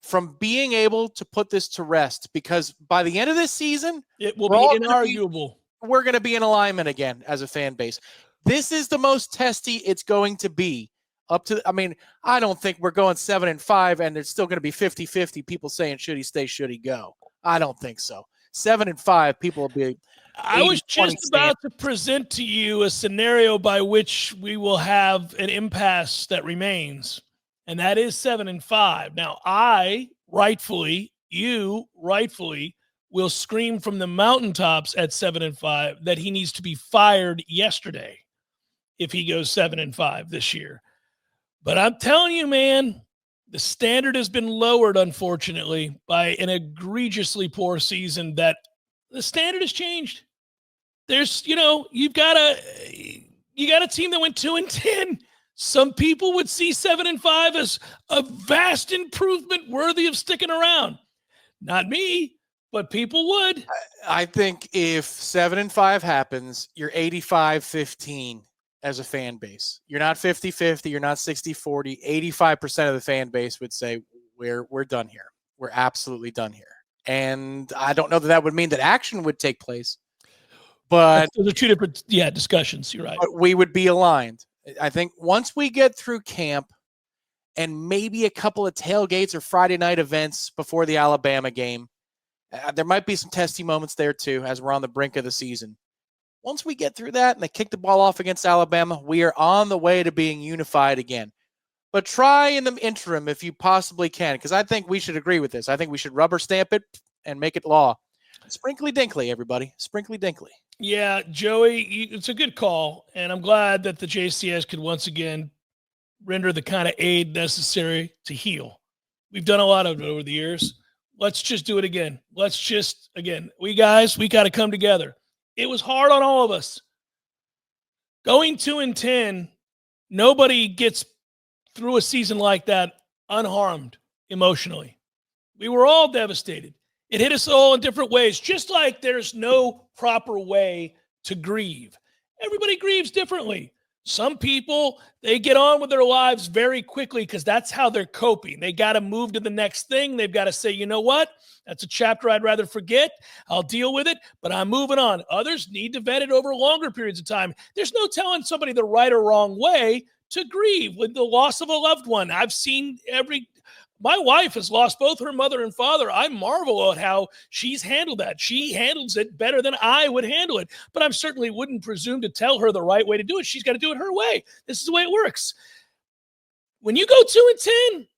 from being able to put this to rest, because by the end of this season, it will be inarguable. We're going to be in alignment again as a fan base. This is the most testy it's going to be. I don't think we're going 7-5 and there's still going to be 50-50 people saying, should he stay, should he go? I don't think so. 7-5 people will be. I was just about to present to you a scenario by which we will have an impasse that remains, and that is 7-5. Now, you rightfully will scream from the mountaintops at 7-5 that he needs to be fired yesterday if he goes 7-5 this year. But I'm telling you, man, the standard has been lowered, unfortunately, by an egregiously poor season. That the standard has changed. There's, you got a team that went 2-10. Some people would see 7-5 as a vast improvement worthy of sticking around. Not me, but people would. I think if 7-5 happens, you're 85-15 as a fan base. You're not 50-50, you're not 60-40. 85% of the fan base would say we're done here. We're absolutely done here. And I don't know that would mean that action would take place, but those are two different discussions. You're right. But we would be aligned. I think once we get through camp and maybe a couple of tailgates or Friday night events before the Alabama game, there might be some testy moments there too as we're on the brink of the season. Once we get through that and they kick the ball off against Alabama, we are on the way to being unified again. But try in the interim if you possibly can, because I think we should agree with this. I think we should rubber stamp it and make it law. Sprinkly dinkly, everybody. Sprinkly dinkly. Yeah, Joey, it's a good call, and I'm glad that the JCS could once again render the kind of aid necessary to heal. We've done a lot of it over the years. Let's just do it again. We got to come together. It was hard on all of us. Going 2-10, nobody gets through a season like that unharmed emotionally. We were all devastated. It hit us all in different ways, just like there's no proper way to grieve. Everybody grieves differently. Some people, they get on with their lives very quickly because that's how they're coping. They got to move to the next thing. They've got to say, you know what? That's a chapter I'd rather forget. I'll deal with it, but I'm moving on. Others need to vet it over longer periods of time. There's no telling somebody the right or wrong way to grieve with the loss of a loved one. I've seen my wife has lost both her mother and father. I marvel at how she's handled that. She handles it better than I would handle it, but I certainly wouldn't presume to tell her the right way to do it. She's got to do it her way. This is the way it works. When you go 2-10,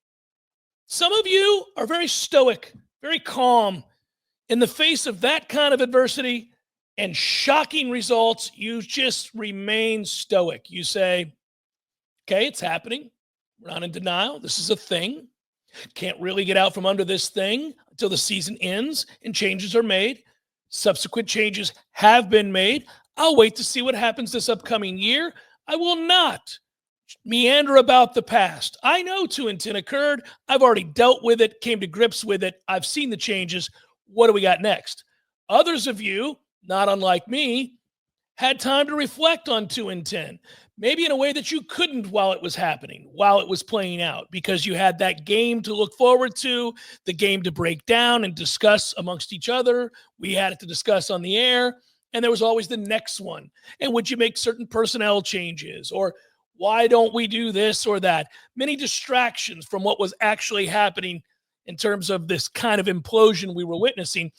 some of you are very stoic, very calm. In the face of that kind of adversity and shocking results, you just remain stoic. You say, okay, it's happening. We're not in denial. This is a thing. Can't really get out from under this thing until the season ends and changes are made. Subsequent changes have been made. I'll wait to see what happens this upcoming year. I will not meander about the past. I know 2-10 occurred. I've already dealt with it, came to grips with it. I've seen the changes. What do we got next? Others of you, not unlike me, had time to reflect on 2-10. Maybe in a way that you couldn't while it was happening, while it was playing out, because you had that game to look forward to, the game to break down and discuss amongst each other. We had it to discuss on the air, and there was always the next one. And would you make certain personnel changes? Or why don't we do this or that? Many distractions from what was actually happening in terms of this kind of implosion we were witnessing.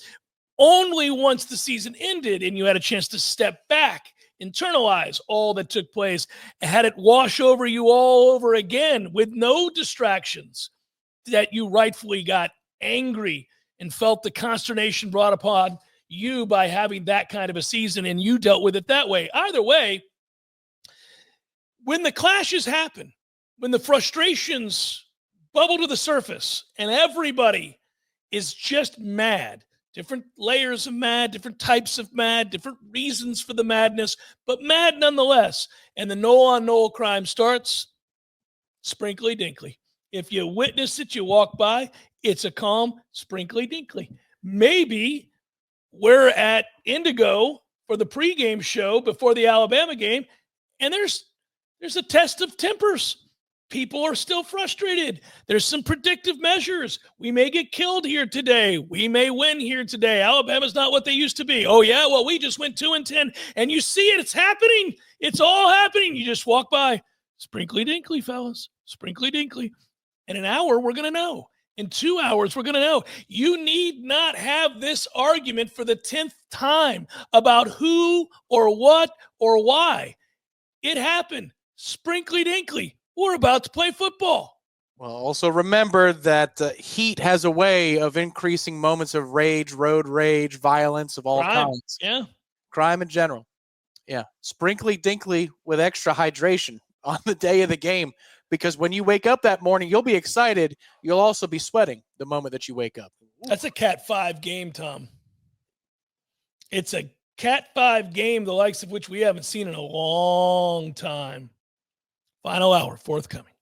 Only once the season ended and you had a chance to step back, internalize all that took place, and had it wash over you all over again with no distractions, that you rightfully got angry and felt the consternation brought upon you by having that kind of a season, and you dealt with it that way. Either way, when the clashes happen, when the frustrations bubble to the surface and everybody is just mad, different layers of mad, different types of mad, different reasons for the madness, but mad nonetheless. And the Nole-on-Nole crime starts, sprinkly dinkly. If you witness it, you walk by, it's a calm, sprinkly dinkly. Maybe we're at Indigo for the pregame show before the Alabama game, and there's a test of tempers. People are still frustrated. There's some predictive measures. We may get killed here today. We may win here today. Alabama's not what they used to be. Oh, yeah? Well, we just went 2-10. And you see it. It's happening. It's all happening. You just walk by. Sprinkly dinkly, fellas. Sprinkly dinkly. In an hour, we're going to know. In 2 hours, we're going to know. You need not have this argument for the 10th time about who or what or why. It happened. Sprinkly dinkly. We're about to play football. Well, also remember that heat has a way of increasing moments of rage, road rage, violence of all kinds. Yeah. Crime in general. Yeah. Sprinkly dinkly with extra hydration on the day of the game, because when you wake up that morning, you'll be excited. You'll also be sweating the moment that you wake up. That's a Cat 5 game, Tom. It's a Cat 5 game, the likes of which we haven't seen in a long time. Final hour forthcoming.